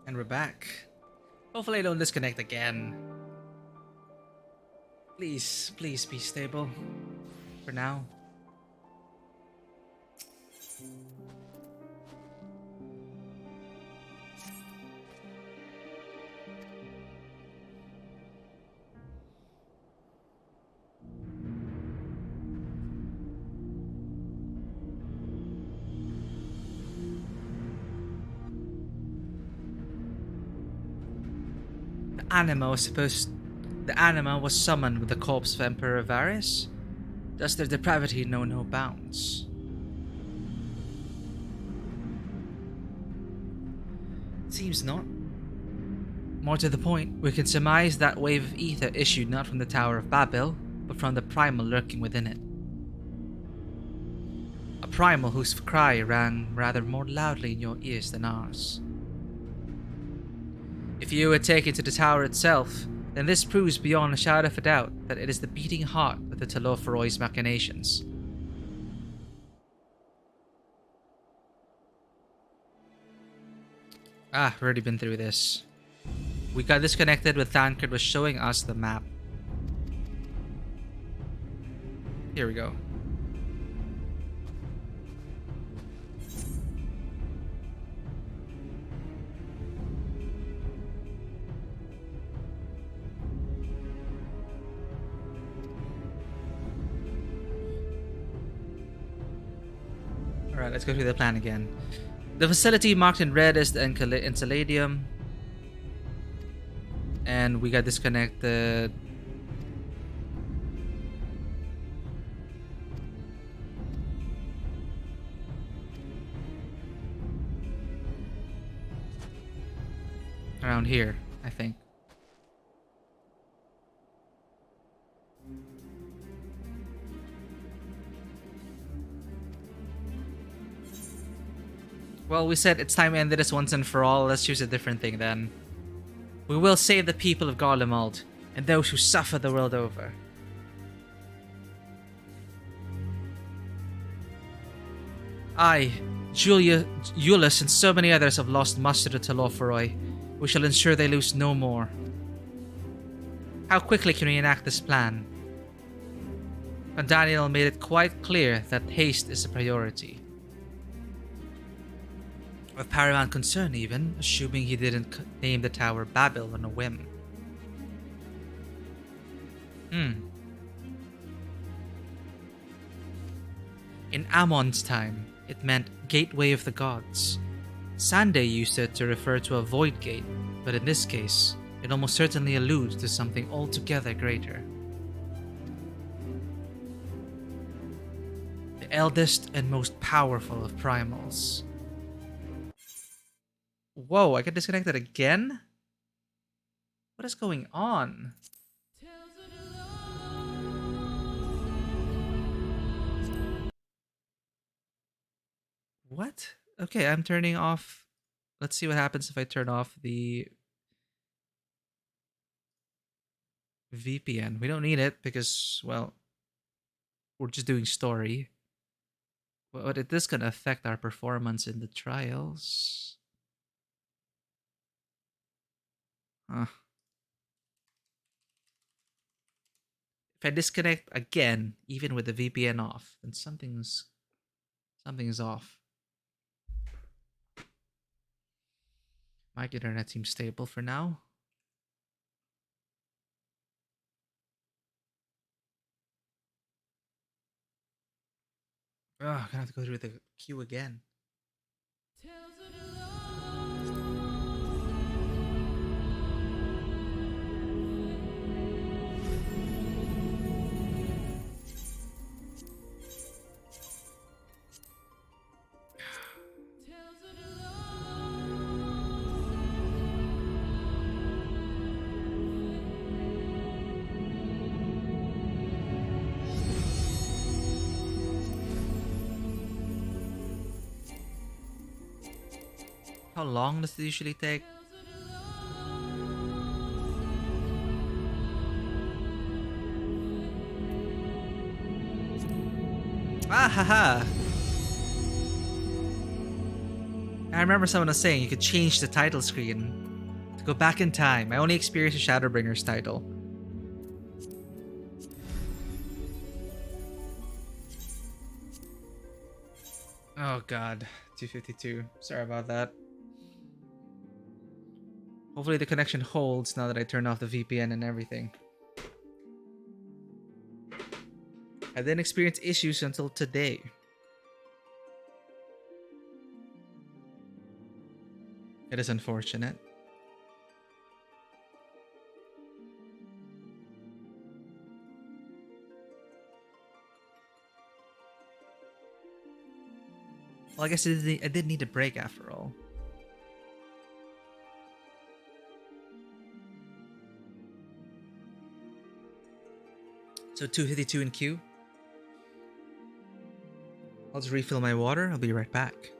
And we're back. Hopefully I don't disconnect again. Please, please be stable. For now. The anima was summoned with the corpse of Emperor Varys. Does their depravity know no bounds? Seems not. More to the point, we can surmise that wave of ether issued not from the Tower of Babel, but from the primal lurking within it. A primal whose cry rang rather more loudly in your ears than ours. If you were taken to the tower itself, then this proves beyond a shadow of a doubt that it is the beating heart of the Telophoroi's machinations. We've already been through this. We got disconnected when Thancred was showing us the map. Here we go. Alright, let's go through the plan again. The facility marked in red is the Enceladium. And we got disconnected. Around here, I think. Well, we said it's time to end this once and for all. Let's choose a different thing then. We will save the people of Garlemald and those who suffer the world over. I, Julius, and so many others have lost muster to Telophoroi. We shall ensure they lose no more. How quickly can we enact this plan? And Daniel made it quite clear that haste is a priority. Of paramount concern even, assuming he didn't name the tower Babel on a whim. In Ammon's time, it meant Gateway of the Gods. Sande used it to refer to a void gate, but in this case, it almost certainly alludes to something altogether greater. The eldest and most powerful of primals. Whoa, I got disconnected again? What is going on? What? Okay, I'm turning off. Let's see what happens if I turn off the VPN. We don't need it because, well, we're just doing story. But it is going to affect our performance in the trials. Huh. If I disconnect again, even with the VPN off, then something's off. My internet seems stable for now. Oh, I'm gonna have to go through the queue again. How long does it usually take? Ah, haha! I remember someone was saying you could change the title screen to go back in time. I only experienced the Shadowbringers title. Oh god, 252. Sorry about that. Hopefully the connection holds now that I turned off the VPN and everything. I didn't experience issues until today. It is unfortunate. Well, I guess I did need a break after all. So 252 in queue. I'll just refill my water. I'll be right back.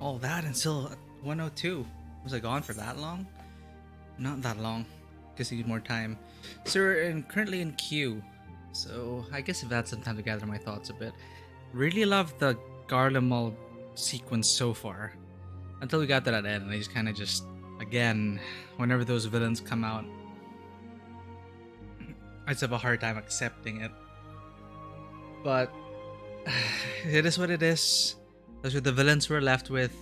All that until 102. Was I gone for that long? Not that long. Guess I need more time. So we're currently in queue. So I guess I've had some time to gather my thoughts a bit. Really love the Garlemald sequence so far. Until we got to that end, and I just kind of again, whenever those villains come out, I just have a hard time accepting it. But it is what it is. Those are the villains we're left with.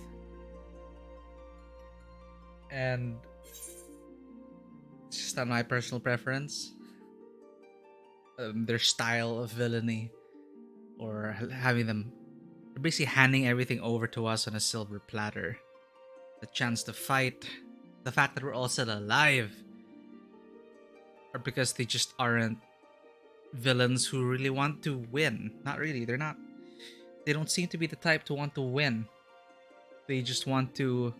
And it's just not my personal preference. Their style of villainy. Or having them basically handing everything over to us on a silver platter. The chance to fight. The fact that we're all still alive. Or because they just aren't villains who really want to win. Not really. They're not. They don't seem to be the type to want to win. They just want to...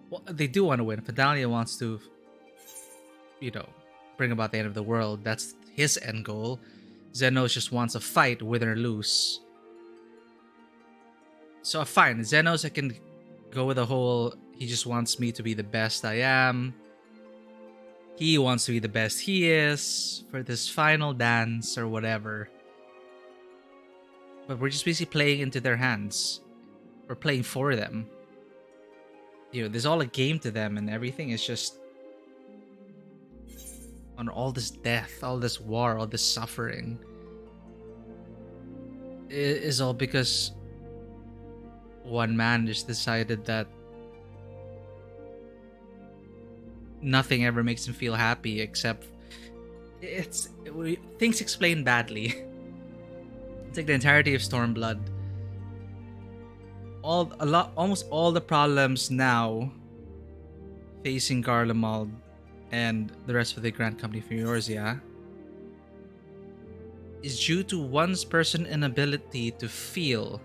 Well, they do want to win. Thavnair wants to, bring about the end of the world. That's his end goal. Xenos just wants a fight, win or lose. So fine, Xenos, I can go with the whole, he just wants me to be the best I am. He wants to be the best he is for this final dance or whatever. But we're just basically playing into their hands. We're playing for them. There's all a game to them, and everything is just on all this death, all this war, all this suffering. It is all because one man just decided that nothing ever makes him feel happy except things explained badly. It's like the entirety of Stormblood. Almost all the problems now facing Garlemald and the rest of the Grand Company for Eorzea is due to one's person inability to feel,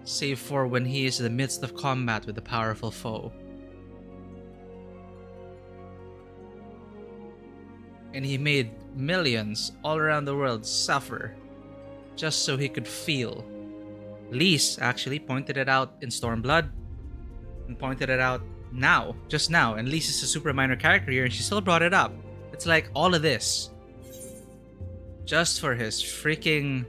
save for when he is in the midst of combat with a powerful foe. And he made millions all around the world suffer just so he could feel. Lise actually pointed it out in Stormblood and pointed it out just now. And Lise is a super minor character here and she still brought it up. It's like all of this just for his freaking...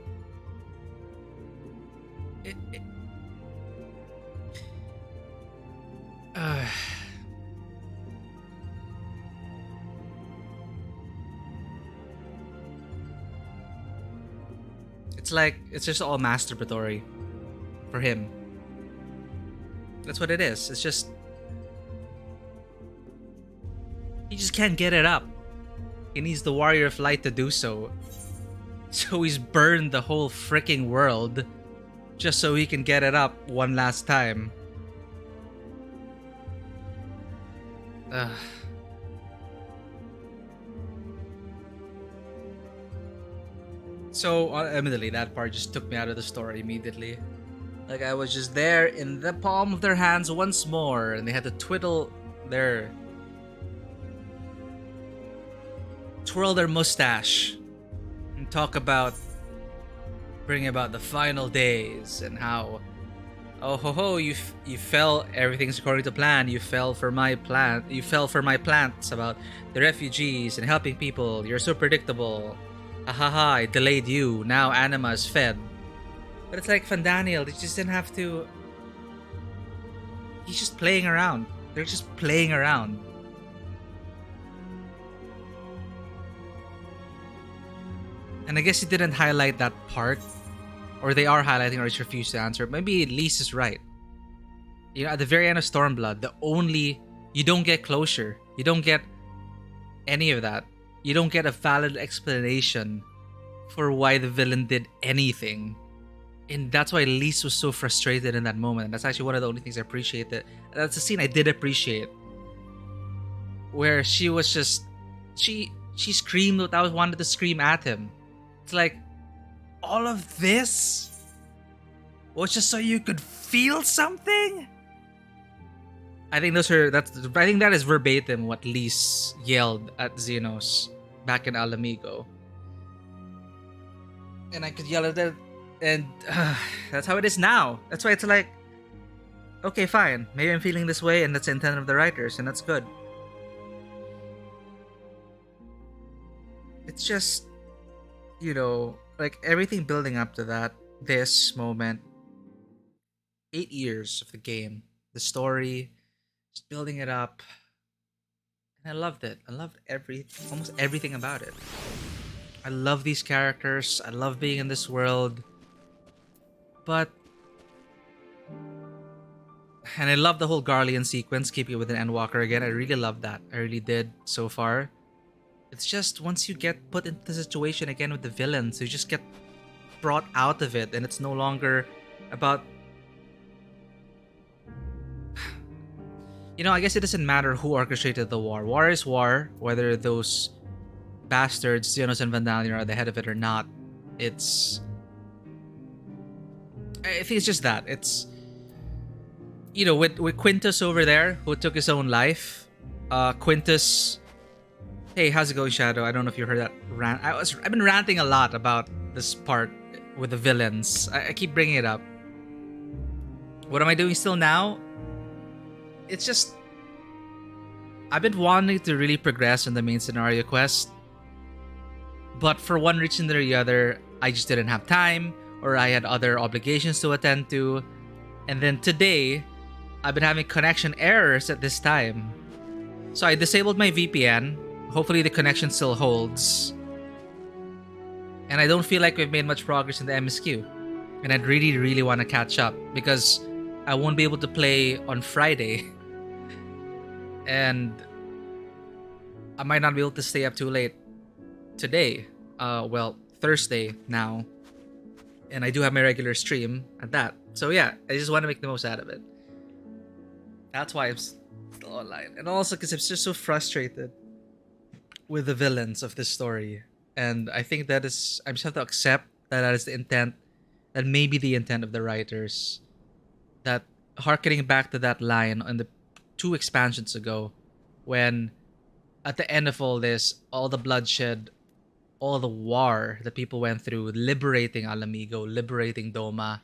It's like, it's just all masturbatory for him. That's what it is. It's just... he just can't get it up. He needs the Warrior of Light to do so. So he's burned the whole freaking world just so he can get it up one last time. Ugh. So, admittedly, that part just took me out of the story immediately. Like, I was just there in the palm of their hands once more, and they had to twirl their mustache and talk about bringing about the final days and how, oh ho ho, you fell, everything's according to plan, you fell for my plans about the refugees and helping people, you're so predictable. Haha, I delayed you. Now Anima is fed. But it's like Fandaniel, they just didn't have to... He's just playing around. They're just playing around. And I guess he didn't highlight that part. Or they are highlighting or just refuse to answer. Maybe Lise is right. At the very end of Stormblood, you don't get closure. You don't get any of that. You don't get a valid explanation for why the villain did anything. And that's why Lise was so frustrated in that moment. And that's actually one of the only things I appreciated. That's a scene I did appreciate. Where she was just... She screamed what I wanted to scream at him. It's like, all of this was just so you could feel something? I think that is verbatim what Lise yelled at Xenos back in Alamigo. And I could yell at it, and that's how it is now. That's why it's like, Okay, fine. Maybe I'm feeling this way and that's the intent of the writers, and that's good. It's just, like everything building up to this moment, 8 years of the game, the story, just building it up, and I loved it. I loved almost everything about it. I love these characters. I love being in this world. But and I love the whole Garlean sequence, keeping it with an Endwalker again. I really love that. I really did so far. It's just once you get put into the situation again with the villains, you just get brought out of it, and it's no longer about. I guess it doesn't matter who orchestrated the war. War is war, whether those bastards, Scions and Vandalia, are the head of it or not. I think it's just that. It's with Quintus over there, who took his own life. Quintus. Hey, how's it going, Shadow? I don't know if you heard that rant. I've been ranting a lot about this part with the villains. I keep bringing it up. What am I doing still now? It's just I've been wanting to really progress in the main scenario quest, but for one reason or the other, I just didn't have time, or I had other obligations to attend to. And then today, I've been having connection errors at this time. So I disabled my VPN. Hopefully the connection still holds. And I don't feel like we've made much progress in the MSQ. And I'd really, really want to catch up because I won't be able to play on Friday. And I might not be able to stay up too late today. Thursday now. And I do have my regular stream at that. So yeah, I just want to make the most out of it. That's why I'm still online. And also because I'm just so frustrated with the villains of this story. And I think I just have to accept that is the intent, that may be the intent of the writers. That harkening back to that line on the 2 expansions ago, when at the end of all this, all the bloodshed, all the war that people went through, liberating Alamigo, liberating Doma,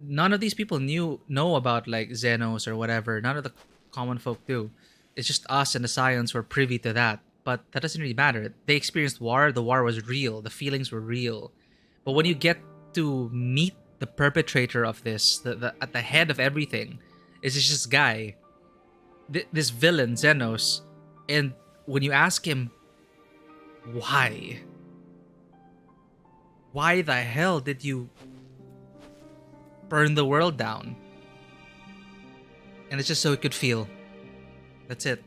none of these people know about like Xenos or whatever. None of the common folk do. It's just us and the Scions who are privy to that. But that doesn't really matter. They experienced war. The war was real. The feelings were real. But when you get to meet the perpetrator of this, at the head of everything, is just this guy, this villain, Xenos. And when you ask him, why? Why the hell did you burn the world down? And it's just so he could feel. That's it.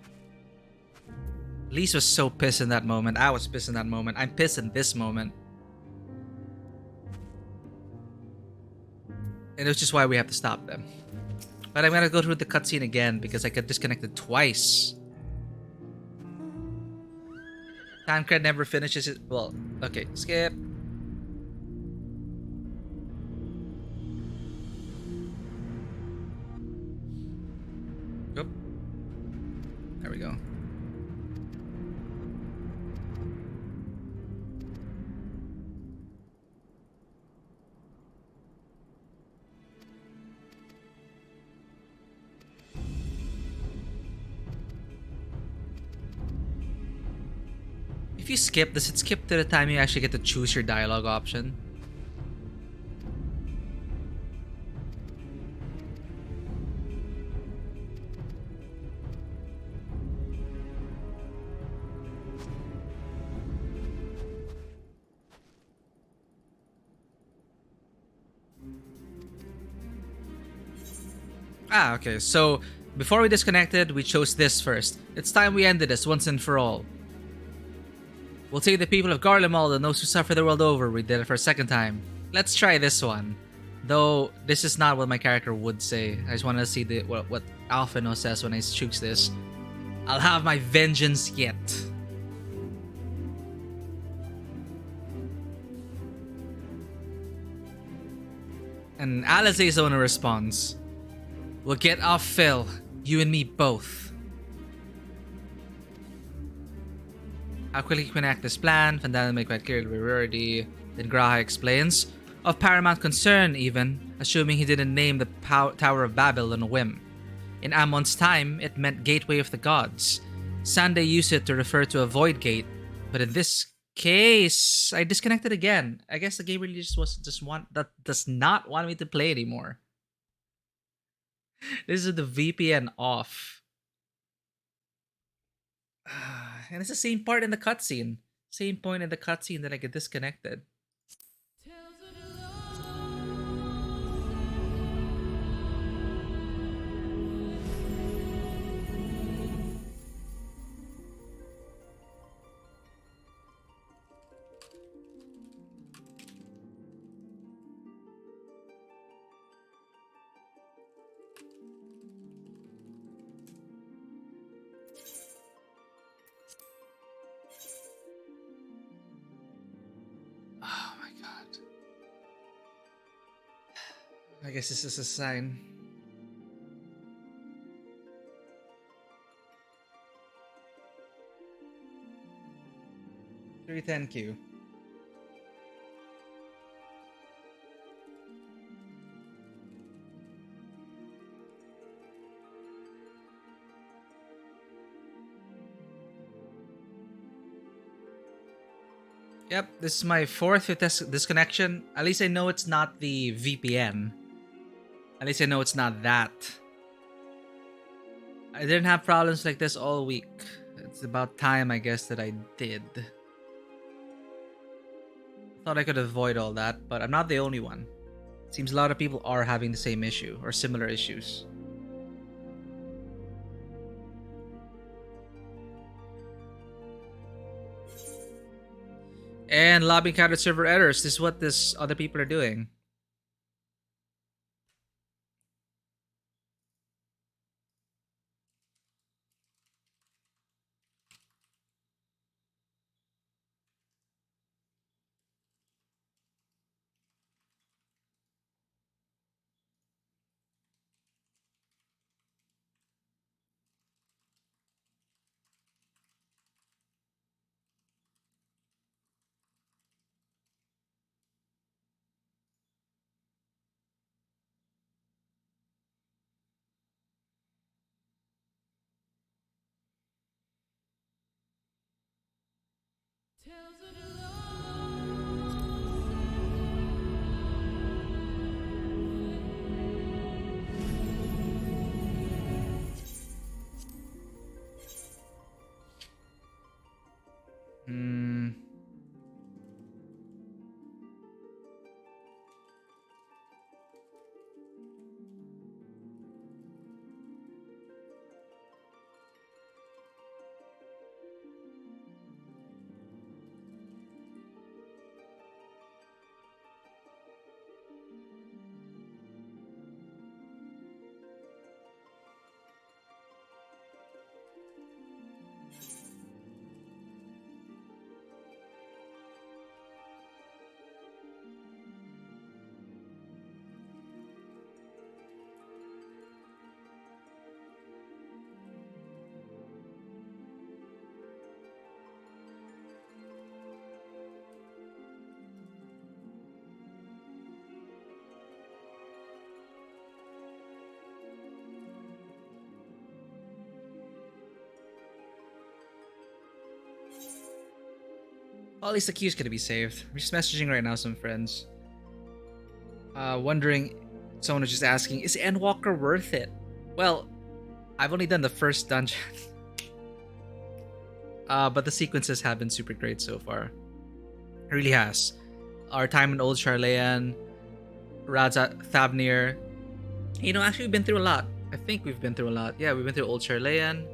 Lise was so pissed in that moment. I was pissed in that moment. I'm pissed in this moment. And it's just why we have to stop them. But I'm gonna go through the cutscene again because I got disconnected twice. Tancred never finishes it. Well, okay, skip. Oop. There we go. If you skip, does it skip to the time you actually get to choose your dialogue option? Ah, okay. So, before we disconnected, we chose this first. It's time we ended this once and for all. We'll save the people of Garlean Empire and those who suffer the world over. We did it for a second time. Let's try this one. Though, this is not what my character would say. I just want to see what Alphino says when I choose this. I'll have my vengeance yet. And Alizé's owner responds, "We'll get off Phil, you and me both." How quickly can we enact this plan? Vandalia make quite clear the priority. Then Graha explains, Of paramount concern, even, assuming he didn't name the Tower of Babel on a whim. In Ammon's time, it meant Gateway of the Gods. Sande used it to refer to a void gate, but in this case, I disconnected again. I guess the game really does not want me to play anymore. This is the VPN off. And it's the same part in the cutscene. Same point in the cutscene that I get disconnected. I guess this is a sign. Thank you. Yep, this is my fourth disconnection. At least I know it's not the VPN. At least I know it's not that. I didn't have problems like this all week. It's about time, I guess, that I did. Thought I could avoid all that, but I'm not the only one. Seems a lot of people are having the same issue or similar issues. And lobby encountered server errors. This is what this other people are doing. Well, at least the queue's gonna be saved. I'm just messaging right now some friends. Wondering, someone was just asking, is Endwalker worth it? Well, I've only done the first dungeon. But the sequences have been super great so far. It really has. Our time in Old Sharlayan, Thavnair. You know, actually we've been through a lot. I think we've been through a lot. Yeah, we've been through Old Sharlayan,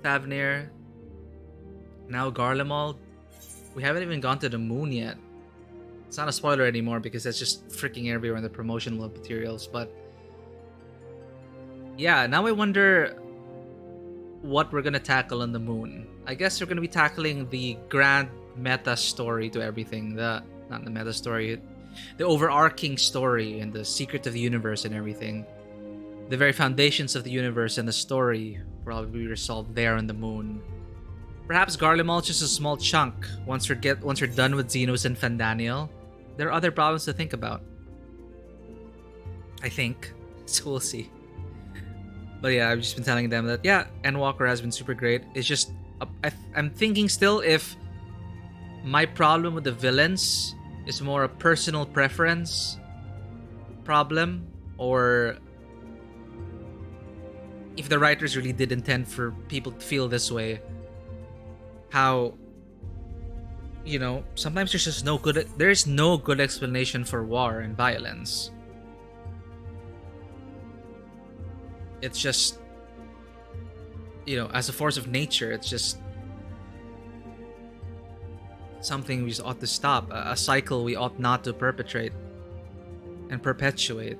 Thavnair, now Garlemald. We haven't even gone to the moon yet. It's not a spoiler anymore because that's just freaking everywhere in the promotional materials, but yeah, now I wonder what we're gonna tackle on the moon. I guess we're gonna be tackling the grand meta story to everything. Not the meta story, the overarching story and the secret of the universe and everything. The very foundations of the universe and the story probably resolved there on the moon. Perhaps Garlemald's just a small chunk once we're done with Xenos and Fandaniel. there are other problems to think about. I think. So we'll see. But yeah, I've just been telling them that, yeah, Endwalker has been super great. It's just, I'm thinking still if my problem with the villains is more a personal preference problem, or if the writers really did intend for people to feel this way. How, sometimes there's no good explanation for war and violence. It's just, as a force of nature, it's just something we just ought to stop, a cycle we ought not to perpetrate and perpetuate.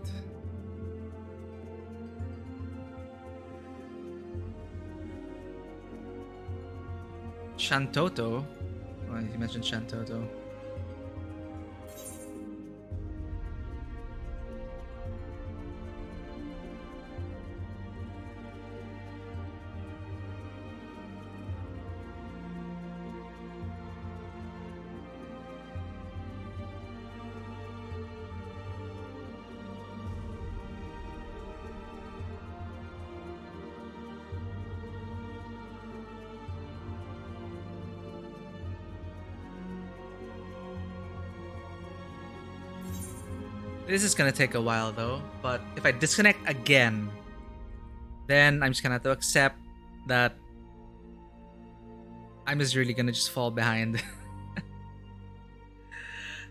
Shantoto? Oh, you mentioned Shantoto. This is gonna take a while though, but if I disconnect again, then I'm just gonna have to accept that I'm just really gonna just fall behind.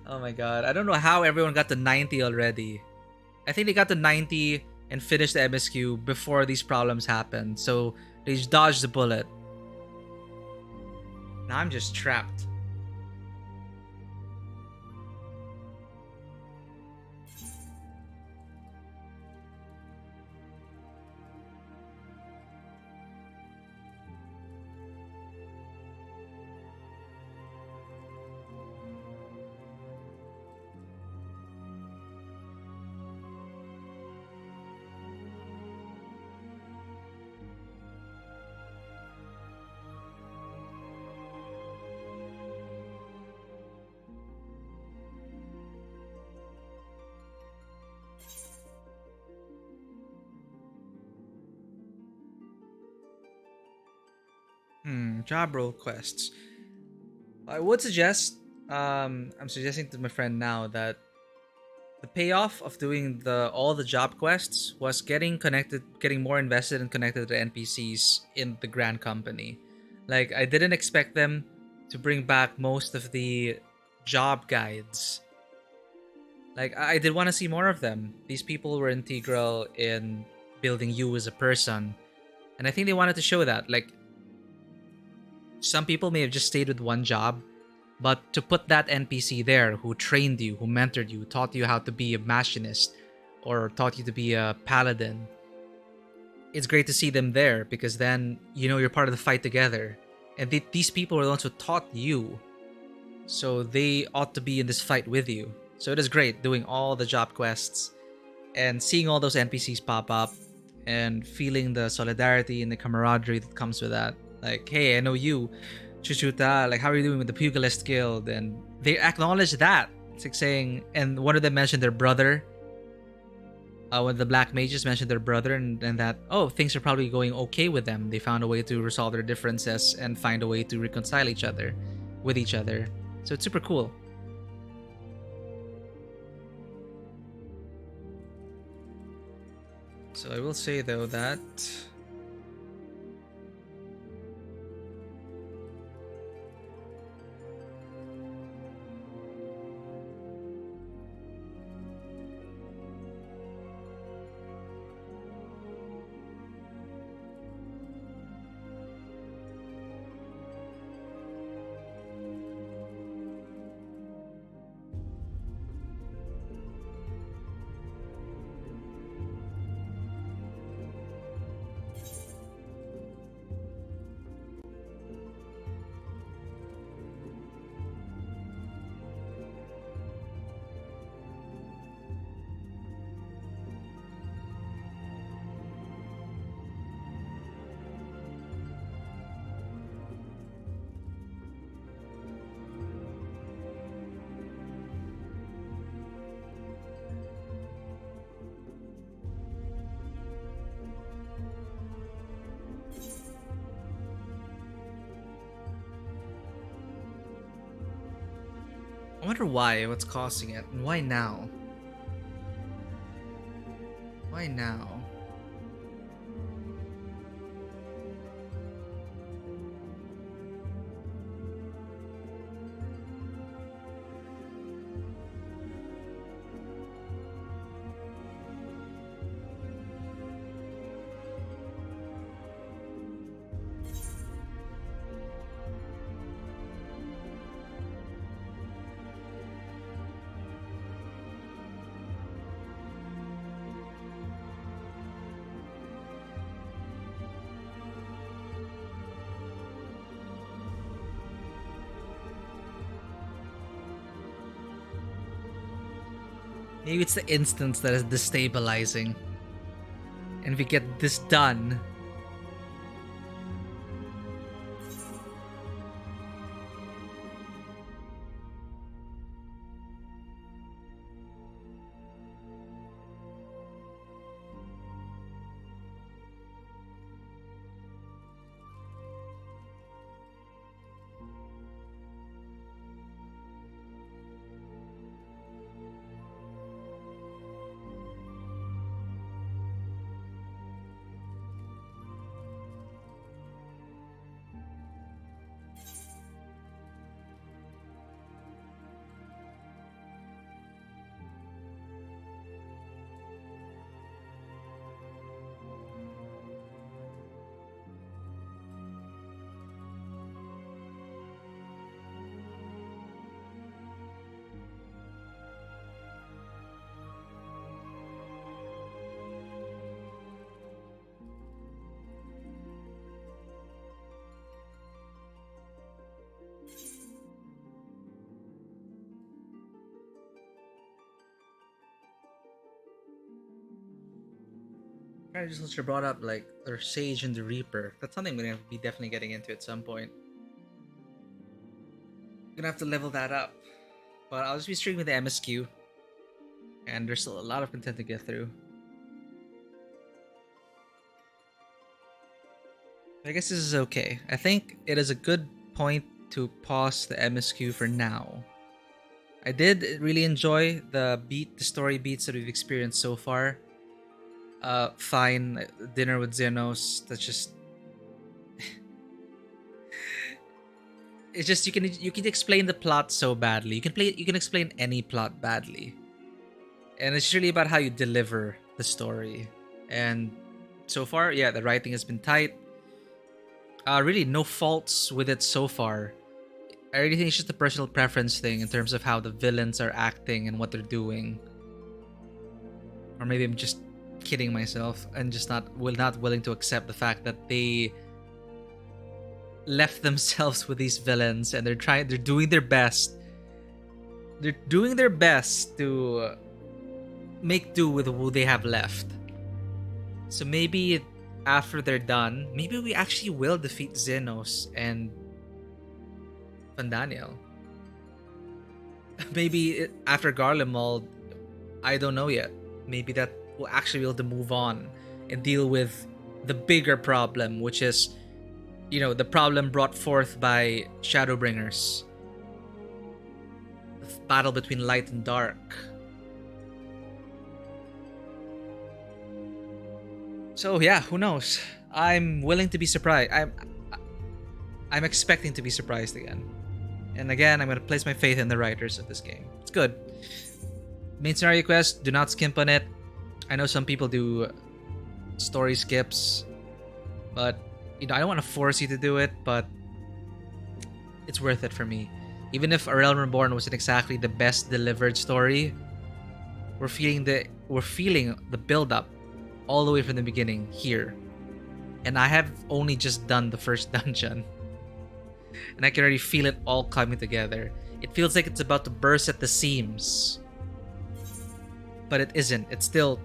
Oh my god, I don't know how everyone got to 90 already. I think they got to 90 and finished the MSQ before these problems happened, so they just dodged the bullet. Now I'm just trapped. Job role quests. I would suggest, I'm suggesting to my friend now that the payoff of doing all the job quests was getting more invested and connected to the NPCs in the Grand Company. Like, I didn't expect them to bring back most of the job guides. Like, I did want to see more of them. These people were integral in building you as a person. And I think they wanted to show that. Like, some people may have just stayed with one job, but to put that NPC there who trained you, who mentored you, taught you how to be a machinist, or taught you to be a paladin, it's great to see them there, because then you're part of the fight together. And these people are the ones who taught you, so they ought to be in this fight with you. So it is great doing all the job quests and seeing all those NPCs pop up and feeling the solidarity and the camaraderie that comes with that. Like, hey, I know you, Chuchuta, like, how are you doing with the Pugilist Guild? And they acknowledge that. It's like saying, and one of them mentioned their brother. One of the Black Mages mentioned their brother, and that, things are probably going okay with them. They found a way to resolve their differences and find a way to reconcile with each other. So it's super cool. So I will say, though, that wonder why, what's causing it, and why now? Why now? Maybe it's the instance that is destabilizing. And if we get this done... I just brought up like their Sage and the Reaper. That's something I'm gonna be definitely getting into at some point. Gonna have to level that up. But I'll just be streaming the MSQ. And there's still a lot of content to get through. I guess this is okay. I think it is a good point to pause the MSQ for now. I did really enjoy the story beats that we've experienced so far. Fine, dinner with Xenos. That's just it's just you can explain the plot so badly. You can explain any plot badly, and it's really about how you deliver the story. And so far, yeah, the writing has been tight. Really, no faults with it so far. I really think it's just a personal preference thing in terms of how the villains are acting and what they're doing. Or maybe I'm just kidding myself and just not willing to accept the fact that they left themselves with these villains and they're doing their best. They're doing their best to make do with who they have left. So maybe after they're done, maybe we actually will defeat Xenos and Fandaniel. Maybe after Garlemald, I don't know yet. Maybe that will actually be able to move on and deal with the bigger problem, which is, you know, the problem brought forth by Shadowbringers. The battle between light and dark. So yeah, who knows? I'm willing to be surprised. I'm expecting to be surprised again. And again, I'm gonna place my faith in the writers of this game. It's good. Main scenario quest, do not skimp on it. I know some people do story skips, but you know, I don't want to force you to do it, but it's worth it for me. Even if A Realm Reborn wasn't exactly the best delivered story, we're feeling the build up all the way from the beginning here. And I have only just done the first dungeon. And I can already feel it all coming together. It feels like it's about to burst at the seams. But it isn't. It's still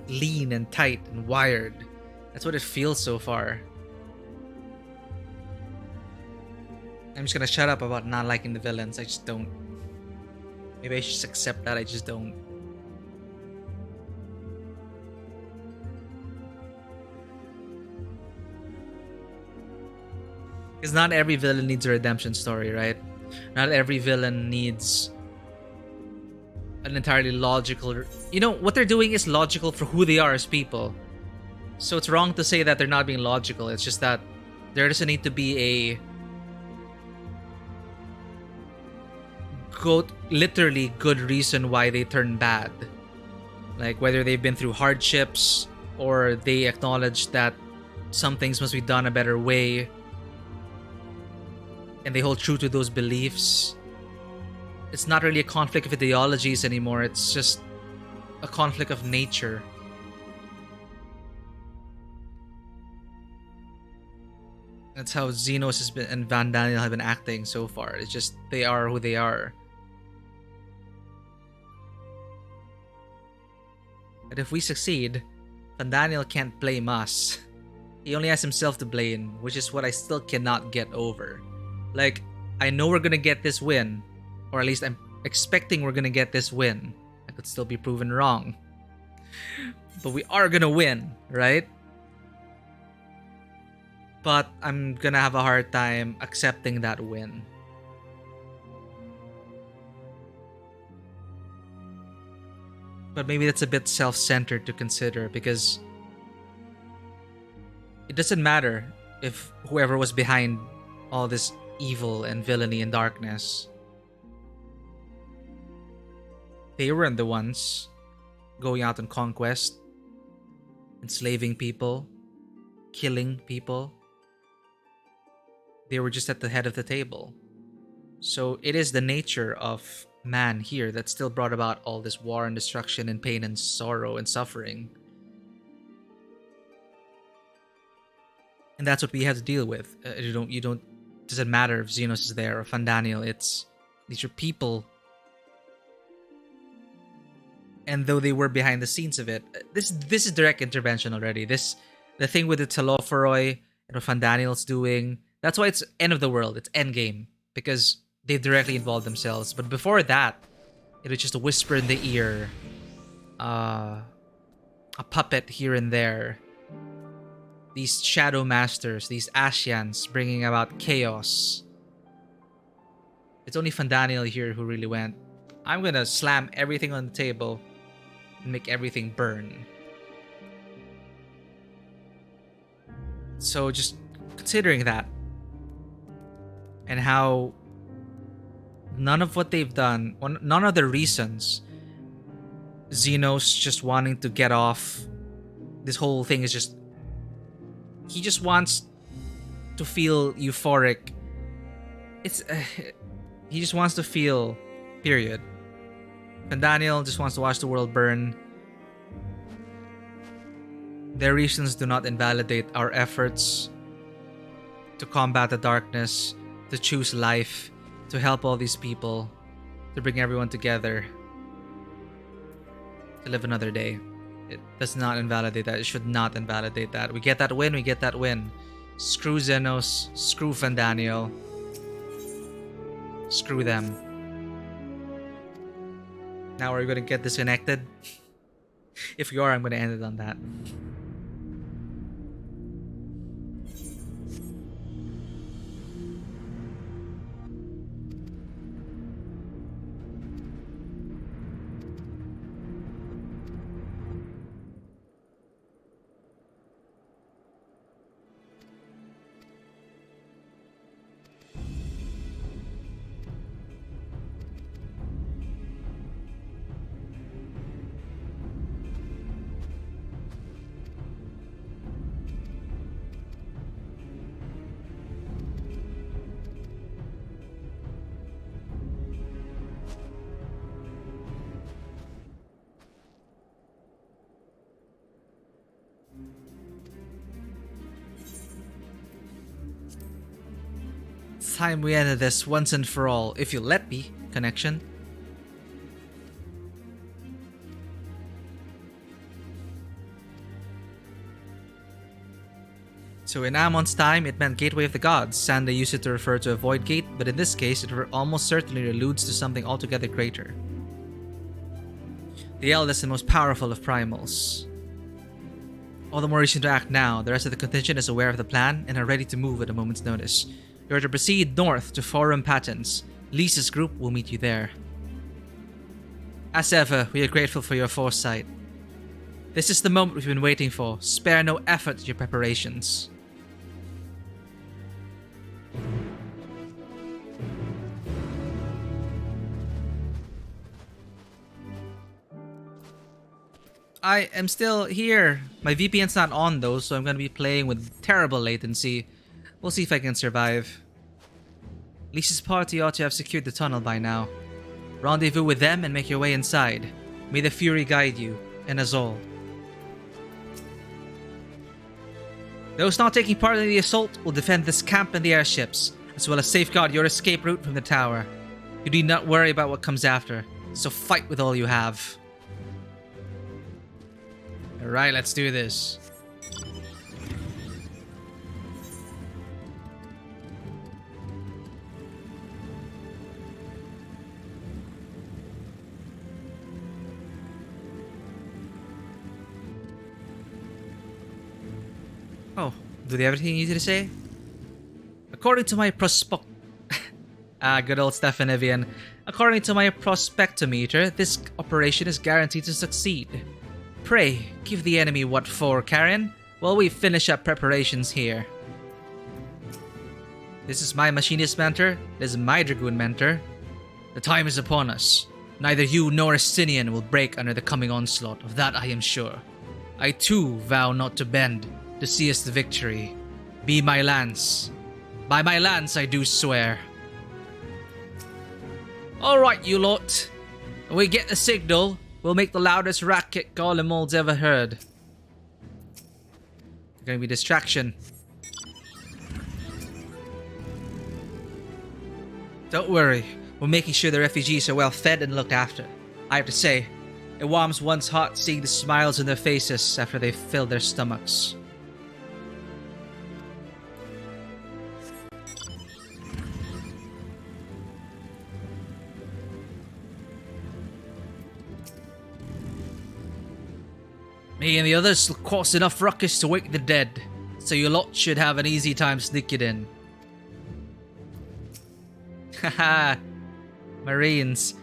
lean and tight and wired. That's what it feels so far. I'm just gonna shut up about not liking the villains. I just don't. Maybe I should just accept that. I just don't. Because not every villain needs a redemption story, right? Not every villain needs an entirely logical... You know, what they're doing is logical for who they are as people. So it's wrong to say that they're not being logical. It's just that there doesn't need to be a literally good reason why they turn bad. Like whether they've been through hardships or they acknowledge that some things must be done a better way and they hold true to those beliefs. It's not really a conflict of ideologies anymore. It's just a conflict of nature. That's how Xenos has been and Van Daniel have been acting so far. It's just they are who they are. But if we succeed, Van Daniel can't blame us. He only has himself to blame, which is what I still cannot get over. Like, I know we're gonna get this win, or at least I'm expecting we're gonna get this win. I could still be proven wrong. But we are gonna win, right? But I'm gonna have a hard time accepting that win. But maybe that's a bit self-centered to consider, because it doesn't matter if whoever was behind all this evil and villainy and darkness, they weren't the ones going out on conquest, enslaving people, killing people. They were just at the head of the table. So it is the nature of man here that still brought about all this war and destruction and pain and sorrow and suffering. And that's what we have to deal with. Doesn't matter if Xenos is there or Fandaniel. These are people. And though they were behind the scenes of it, this is direct intervention already. The thing with the Telophoroi and what Fandaniel's doing, that's why it's end of the world. It's endgame, because they directly involved themselves. But before that, it was just a whisper in the ear, a puppet here and there. These shadow masters, these Ascians bringing about chaos. It's only Fandaniel here who really went, I'm gonna slam everything on the table and make everything burn. So just considering that, and how none of what they've done, none of the reasons Xenos just wanting to get off this whole thing is just, he just wants to feel euphoric. He just wants to feel, period. And Daniel just wants to watch the world burn. Their reasons do not invalidate our efforts to combat the darkness, to choose life, to help all these people, to bring everyone together, to live another day. It does not invalidate that. It should not invalidate that. We get that win, we get that win. Screw Xenos, screw Fandaniel. Screw them. Now are we gonna get disconnected? If you are, I'm gonna end it on that. Time we ended this once and for all, if you let me, connection. So in Amon's time, it meant Gateway of the Gods. Sanda used it to refer to a void gate, but in this case, it almost certainly alludes to something altogether greater. The eldest and most powerful of primals. All the more reason to act now. The rest of the contingent is aware of the plan and are ready to move at a moment's notice. You are to proceed north to Forum Patents, Lisa's group will meet you there. As ever, we are grateful for your foresight. This is the moment we've been waiting for. Spare no effort in your preparations. I am still here. My VPN's not on though, so I'm going to be playing with terrible latency. We'll see if I can survive. Lisa's party ought to have secured the tunnel by now. Rendezvous with them and make your way inside. May the Fury guide you, and us all. Those not taking part in the assault will defend this camp and the airships, as well as safeguard your escape route from the tower. You need not worry about what comes after, so fight with all you have. Alright, let's do this. Oh, do they have anything easy to say? According to my good old Stefanivian. According to my prospectometer, this operation is guaranteed to succeed. Pray, give the enemy what for, Karen, while we finish up preparations here. This is my machinist mentor, this is my dragoon mentor. The time is upon us. Neither you nor Estinian will break under the coming onslaught, of that I am sure. I too vow not to bend, to see us the victory. Be my lance. By my lance I do swear. Alright, you lot. When we get the signal, we'll make the loudest racket Garlemald's ever heard. There's gonna be distraction. Don't worry, we're making sure the refugees are well fed and looked after. I have to say, it warms one's heart seeing the smiles on their faces after they've filled their stomachs. Me and the others will cause enough ruckus to wake the dead, so you lot should have an easy time sneaking in. Haha, Marines.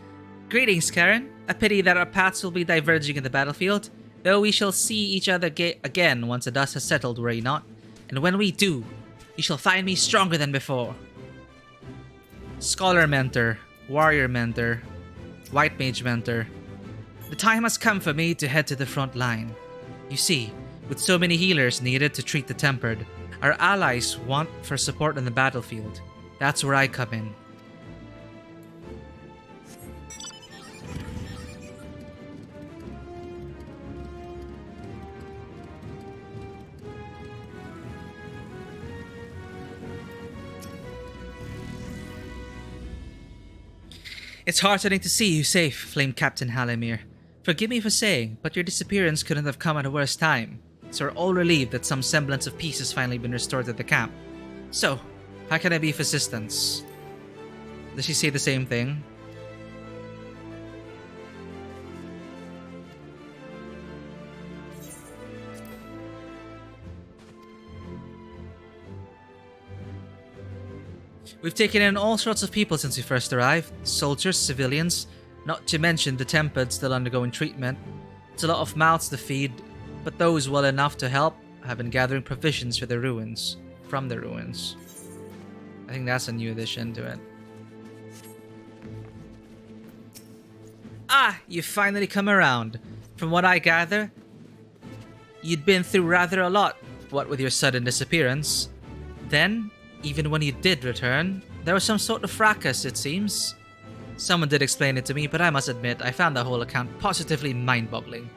Greetings, Karen. A pity that our paths will be diverging in the battlefield, though we shall see each other again once the dust has settled, worry not. And when we do, you shall find me stronger than before. Scholar Mentor, Warrior Mentor, White Mage Mentor. The time has come for me to head to the front line. You see, with so many healers needed to treat the tempered, our allies want for support on the battlefield. That's where I come in. It's heartening to see you safe, Flame Captain Halimir. Forgive me for saying, but your disappearance couldn't have come at a worse time, so we're all relieved that some semblance of peace has finally been restored to the camp. So, how can I be of assistance? Does she say the same thing? We've taken in all sorts of people since we first arrived. Soldiers, civilians, not to mention the tempered still undergoing treatment. It's a lot of mouths to feed, but those well enough to help have been gathering provisions for the ruins. From the ruins. I think that's a new addition to it. Ah, you've finally come around. From what I gather, you'd been through rather a lot, what with your sudden disappearance. Then, even when you did return, there was some sort of fracas, it seems. Someone did explain it to me, but I must admit, I found the whole account positively mind-boggling.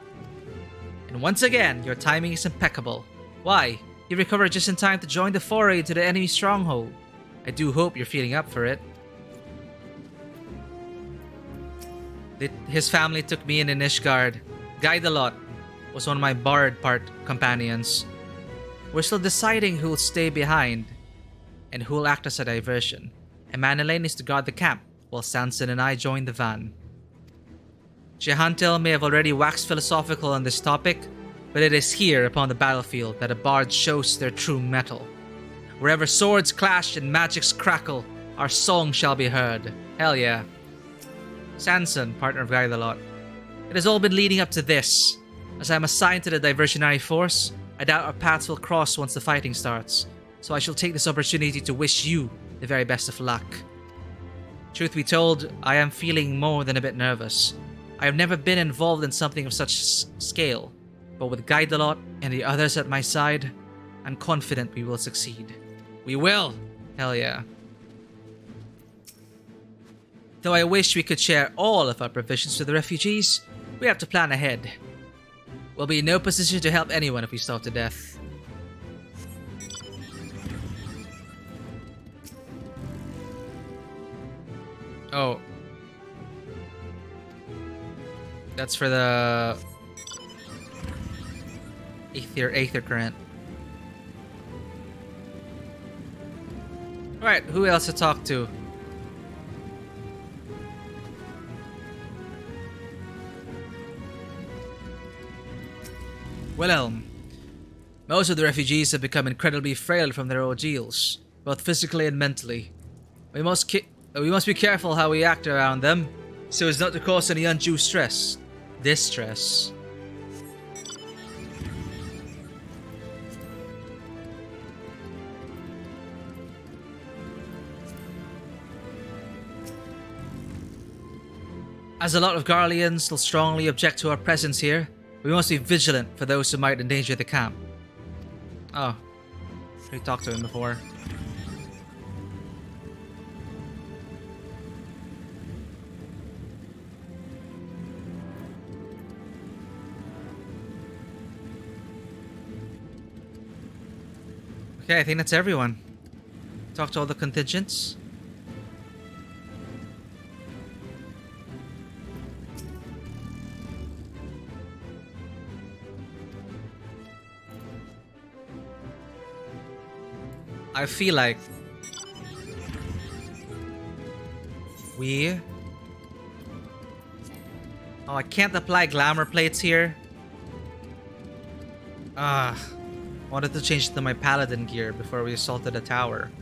And once again, your timing is impeccable. Why? You recovered just in time to join the foray into the enemy stronghold. I do hope you're feeling up for it. His family took me in Ishgard. Guidalot was one of my Bard part companions. We're still deciding who'll stay behind and who'll act as a diversion. Emanelaine is to guard the camp, while Sanson and I join the van. Jehantel may have already waxed philosophical on this topic, but it is here upon the battlefield that a bard shows their true mettle. Wherever swords clash and magics crackle, our song shall be heard. Hell yeah. Sanson, partner of Garlean. It has all been leading up to this. As I am assigned to the diversionary force, I doubt our paths will cross once the fighting starts, so I shall take this opportunity to wish you the very best of luck. Truth be told, I am feeling more than a bit nervous. I have never been involved in something of such scale, but with Garlean and the others at my side, I'm confident we will succeed. We will! Hell yeah. Though I wish we could share all of our provisions with the refugees, we have to plan ahead. We'll be in no position to help anyone if we starve to death. Oh. That's for the Aether current. Alright, who else to talk to? Wilhelm. Most of the refugees have become incredibly frail from their ordeals, both physically and mentally. We must be careful how we act around them, so as not to cause any undue distress. As a lot of Garleans still strongly object to our presence here, we must be vigilant for those who might endanger the camp. Oh. We talked to him before. Okay, I think that's everyone. Talk to all the contingents. I feel like we... Oh, I can't apply glamour plates here. Wanted to change to my paladin gear before we assaulted the tower.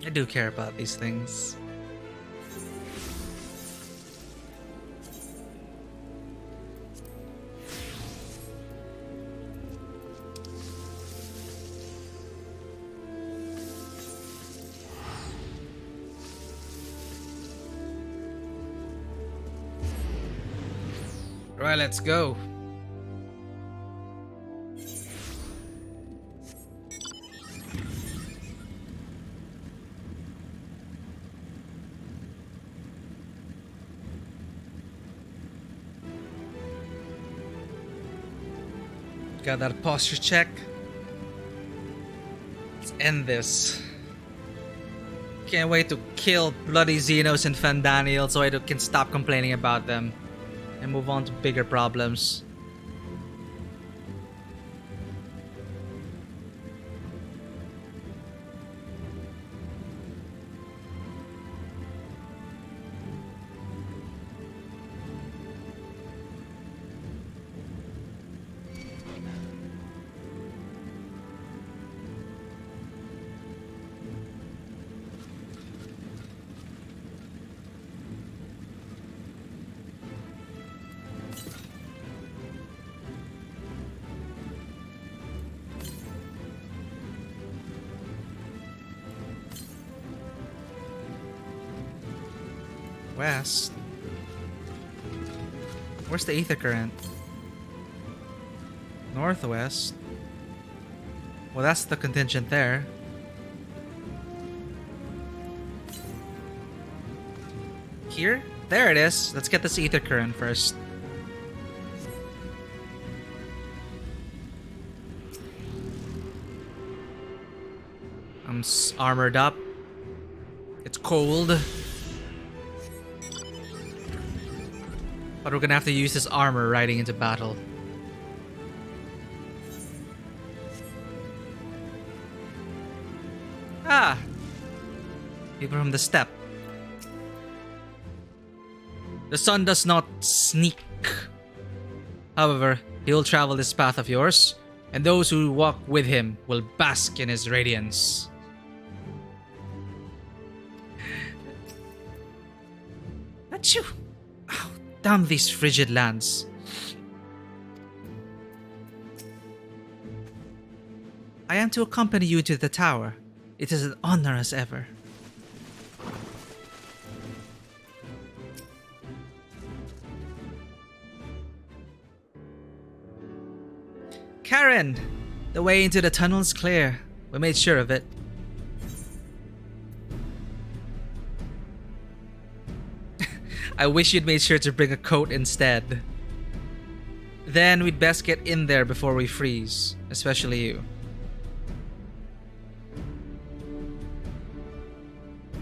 I do care about these things. Right, let's go. Got that posture check. Let's end this. Can't wait to kill bloody Xenos and Fandaniel so I can stop complaining about them and move on to bigger problems. West? Where's the ether current? Northwest? Well, that's the contingent there. Here? There it is. Let's get this ether current first. I'm armored up. It's cold. But we're gonna have to use this armor riding into battle. People from the steppe. The sun does not sneak. However, he will travel this path of yours, and those who walk with him will bask in his radiance. Achoo! Oh, damn these frigid lands. I am to accompany you to the tower. It is an honor as ever. Karen! The way into the tunnel is clear. We made sure of it. I wish you'd made sure to bring a coat instead. Then we'd best get in there before we freeze. Especially you.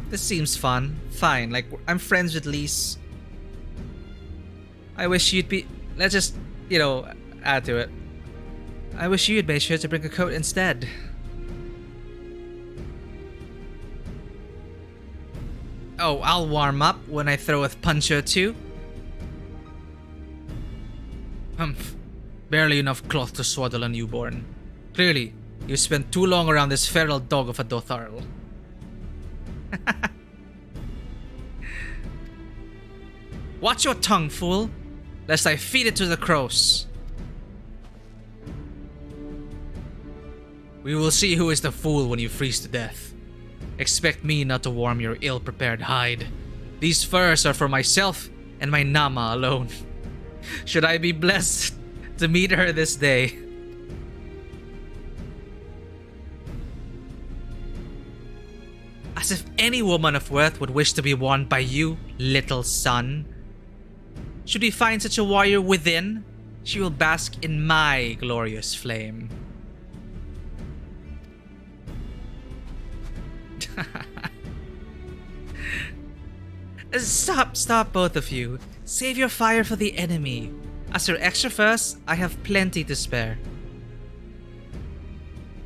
This seems fun. Fine, like, I'm friends with Lise. I wish you'd be... Let's just, you know, add to it. I wish you'd made sure to bring a coat instead. Oh, I'll warm up when I throw a punch or two. Humph. Barely enough cloth to swaddle a newborn. Clearly, you spent too long around this feral dog of a Dotharl. Watch your tongue, fool, lest I feed it to the crows. We will see who is the fool when you freeze to death. Expect me not to warm your ill-prepared hide. These furs are for myself and my Nama alone. Should I be blessed to meet her this day. As if any woman of worth would wish to be won by you, little son. Should we find such a warrior within, she will bask in my glorious flame. Stop both of you. Save your fire for the enemy. As for extra furs, I have plenty to spare.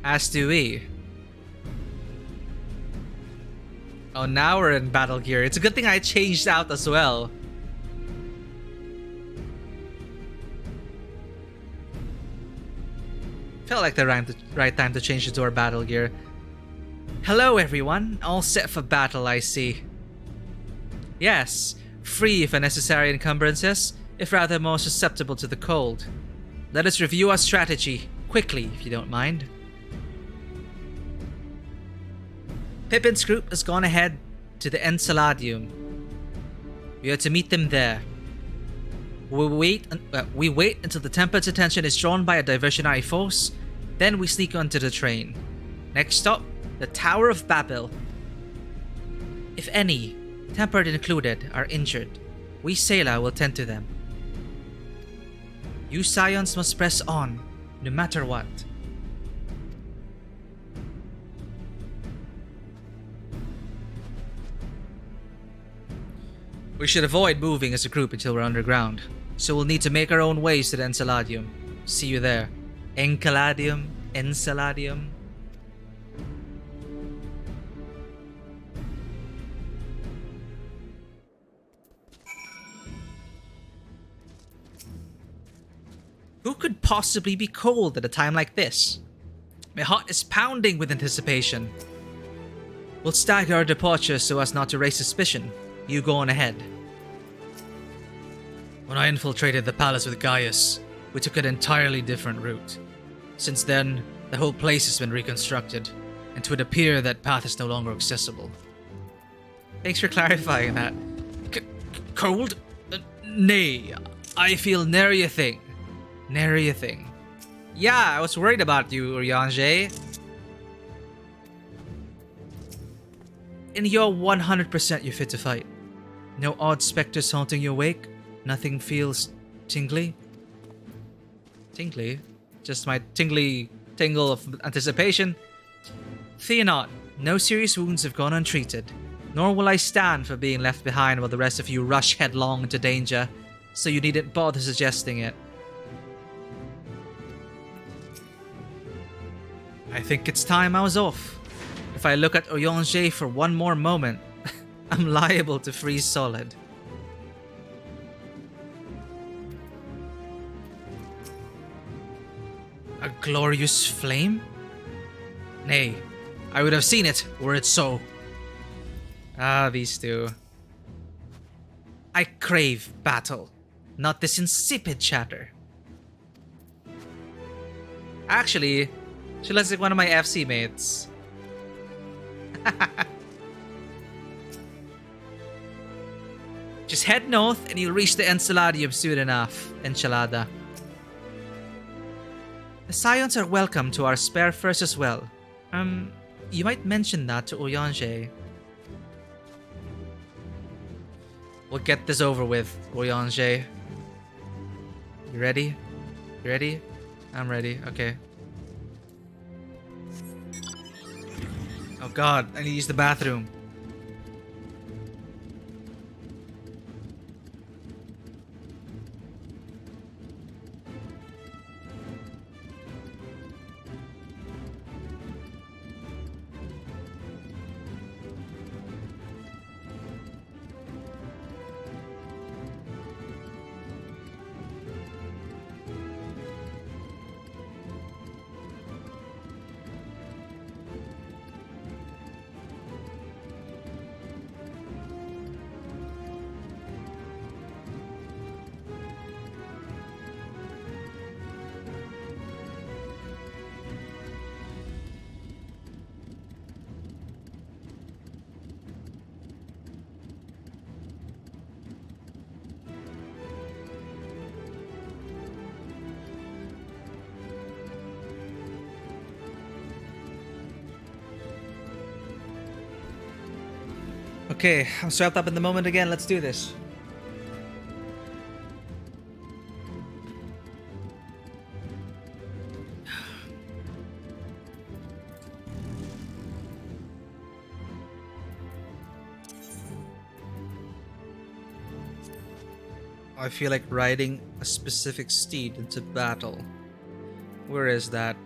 As do we. Oh, now we're in battle gear. It's a good thing I changed out as well. Felt like the right time to change into our battle gear. Hello everyone, all set for battle I see. Yes, free of unnecessary encumbrances, if rather more susceptible to the cold. Let us review our strategy, quickly if you don't mind. Pippin's group has gone ahead to the Enceladium. We are to meet them there. We wait until the Temper's attention is drawn by a diversionary force, then we sneak onto the train. Next stop, the Tower of Babel. If any, Tempered included, are injured, we Sailor will tend to them. You Scions must press on, no matter what. We should avoid moving as a group until we're underground, so we'll need to make our own ways to the Enceladium. See you there. Enceladium? Enceladium? Who could possibly be cold at a time like this? My heart is pounding with anticipation. We'll stagger our departure so as not to raise suspicion. You go on ahead. When I infiltrated the palace with Gaius, we took an entirely different route. Since then, the whole place has been reconstructed, and it would appear that path is no longer accessible. Thanks for clarifying that. Cold? Nay, I feel nary a thing. Nary a thing. Yeah, I was worried about you, Urianger. And you're 100% you're fit to fight. No odd specters haunting your wake. Nothing feels tingly. Tingly? Just my tingle of anticipation. Fear not, no serious wounds have gone untreated. Nor will I stand for being left behind while the rest of you rush headlong into danger, so you needn't bother suggesting it. I think it's time I was off. If if I look at Oyonge for one more moment, I'm liable to freeze solid. A glorious flame? Nay, I would have seen it were it so. Ah, these two. I crave battle, not this insipid chatter. Actually, she looks like one of my FC mates. Just head north and you'll reach the Enceladium soon enough, Enchilada. The Scions are welcome to our spare first as well. You might mention that to Oyonge. We'll get this over with, Oyonge. You ready? You ready? I'm ready, okay. Oh god, I need to use the bathroom. Okay, I'm swept up in the moment again. Let's do this. I feel like riding a specific steed into battle. Where is that?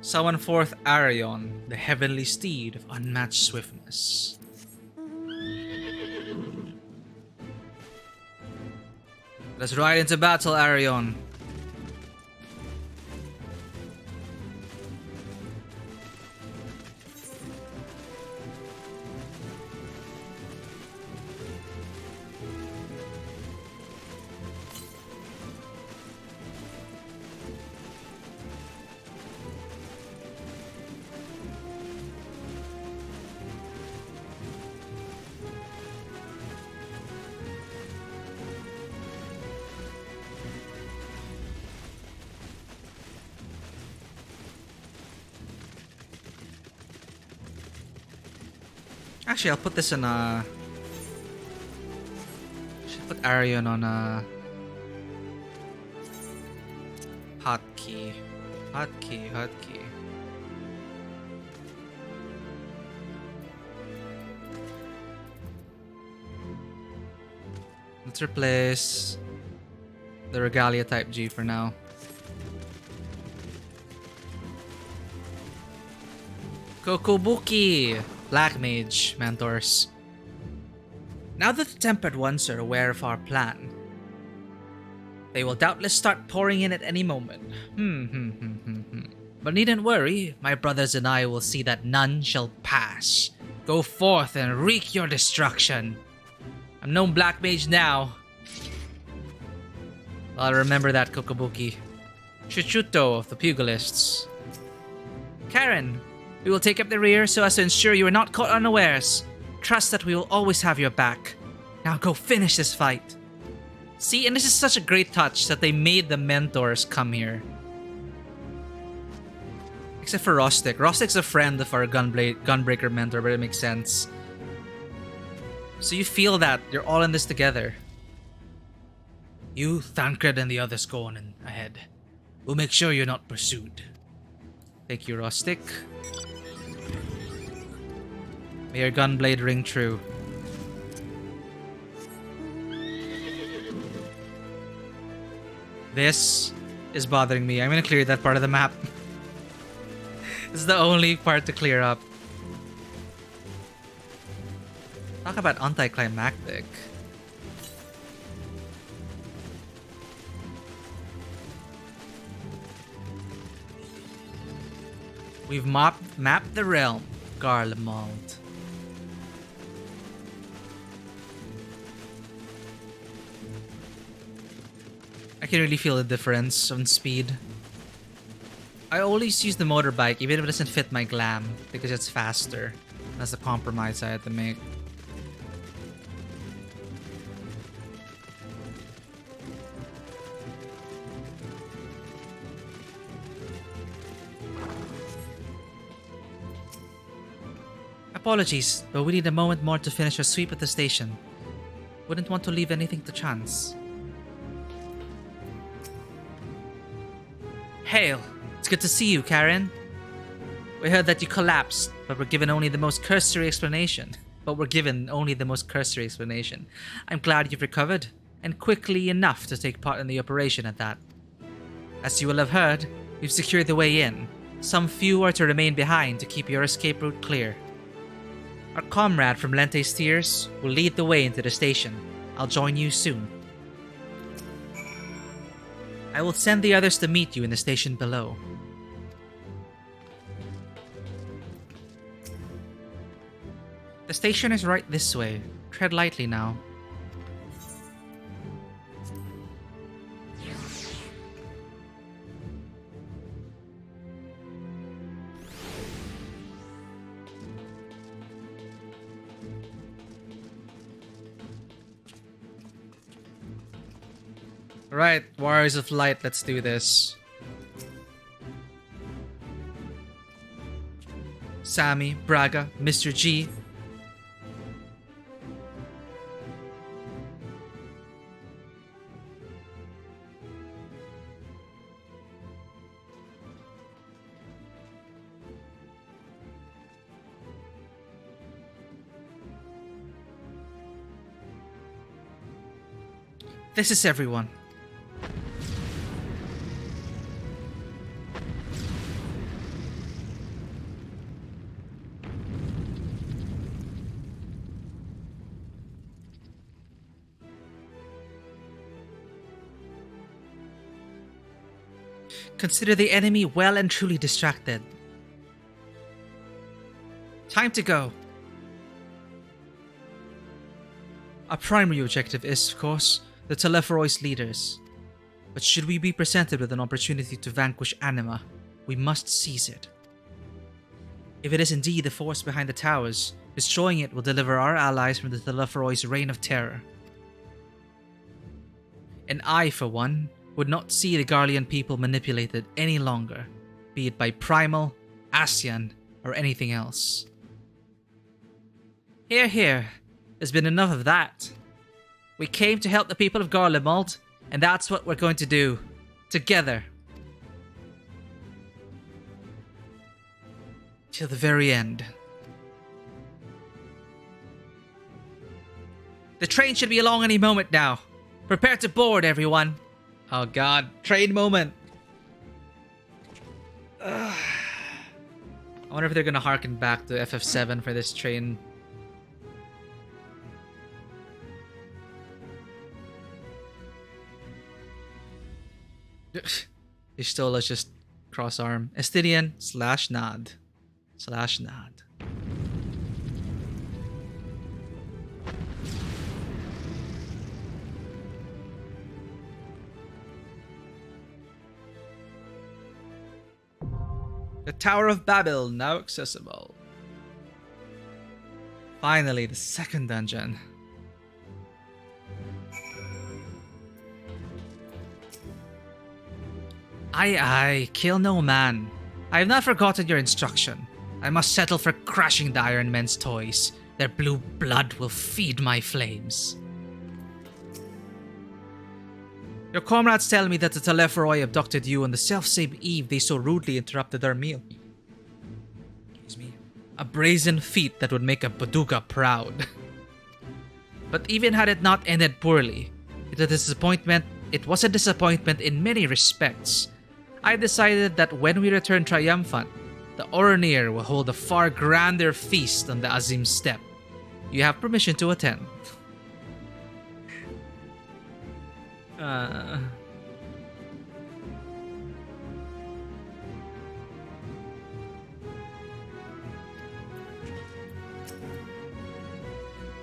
Summon forth Arion, the heavenly steed of unmatched swiftness. Let's ride into battle, Arion. Actually, I'll put this in a... Should put Arion on a... Hotkey. Hotkey, hotkey. Let's replace the Regalia type G for now. Kokobuki! Black Mage, Mentors. Now that the Tempered Ones are aware of our plan, they will doubtless start pouring in at any moment. But needn't worry, my brothers and I will see that none shall pass. Go forth and wreak your destruction. I'm no Black Mage now. I'll remember that, Kokobuki. Chuchuto of the Pugilists. Karen, we will take up the rear so as to ensure you are not caught unawares. Trust that we will always have your back. Now go finish this fight. See, and this is such a great touch that they made the mentors come here. Except for Rostic. Rostic's a friend of our Gunbreaker mentor, but it makes sense. So you feel that you're all in this together. You, Thancred, and the others go on ahead. We'll make sure you're not pursued. Thank you, Rostic. May your gunblade ring true. This is bothering me. I'm gonna clear that part of the map. This is the only part to clear up. Talk about anticlimactic. We've mapped the realm, Garlean. I can really feel the difference on speed. I always use the motorbike even if it doesn't fit my glam because it's faster. That's the compromise I had to make. Apologies, but we need a moment more to finish our sweep at the station. Wouldn't want to leave anything to chance. Hail! It's good to see you, Karen. We heard that you collapsed, but we're given only the most cursory explanation. I'm glad you've recovered, and quickly enough to take part in the operation at that. As you will have heard, we've secured the way in. Some few are to remain behind to keep your escape route clear. Our comrade from Lente's Tears will lead the way into the station. I'll join you soon. I will send the others to meet you in the station below. The station is right this way. Tread lightly now. Right, Warriors of Light, let's do this. Sammy, Braga, Mr. G. This is everyone. Consider the enemy well and truly distracted. Time to go. Our primary objective is, of course, the Telephoros leaders. But should we be presented with an opportunity to vanquish Anima, we must seize it. If it is indeed the force behind the towers, destroying it will deliver our allies from the Telephoros' reign of terror. And I, for one, would not see the Garlean people manipulated any longer, be it by Primal, Ascian, or anything else. Hear, hear. There's been enough of that. We came to help the people of Garlemald, and that's what we're going to do. Together. Till the very end. The train should be along any moment now. Prepare to board, everyone. Oh god, train moment. I wonder if they're gonna harken back to FF7 for this train. Ishtola's just cross arm. Estidian / nod. / nod. The Tower of Babel now accessible. Finally, the second dungeon. Aye, kill no man. I have not forgotten your instruction. I must settle for crushing the Iron Men's toys. Their blue blood will feed my flames. Your comrades tell me that the Telepheroi abducted you on the selfsame eve they so rudely interrupted our meal. Excuse me. A brazen feat that would make a Baduga proud. But even had it not ended poorly, it was a disappointment in many respects. I decided that when we return triumphant, the Oronir will hold a far grander feast on the Azim Steppe. You have permission to attend.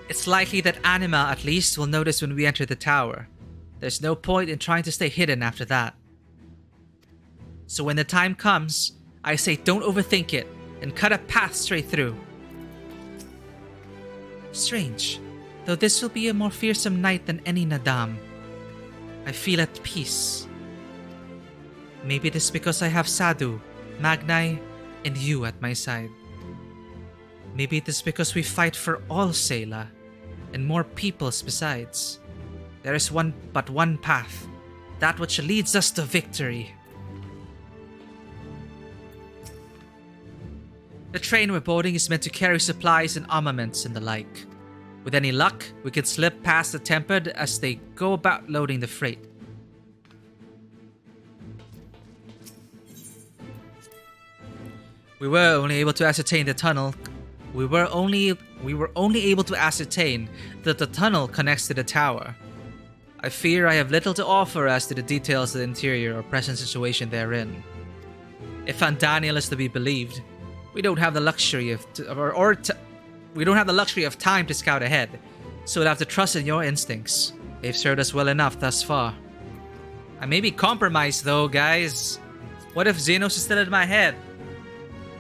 It's likely that Anima, at least, will notice when we enter the tower. There's no point in trying to stay hidden after that. So when the time comes, I say don't overthink it, and cut a path straight through. Strange, though this will be a more fearsome night than any Nadam. I feel at peace. Maybe it is because I have Sadhu, Magnai, and you at my side. Maybe it is because we fight for all Sela, and more peoples besides. There is but one path, that which leads us to victory. The train we're boarding is meant to carry supplies and armaments and the like. With any luck, we can slip past the Tempered as they go about loading the freight. We were only able to ascertain the tunnel. We were only able to ascertain that the tunnel connects to the tower. I fear I have little to offer as to the details of the interior or present situation therein. If Fandaniel is to be believed, we don't have the luxury of time to scout ahead, so we'll have to trust in your instincts. They've served us well enough thus far. I may be compromised though, guys. What if Xenos is still in my head?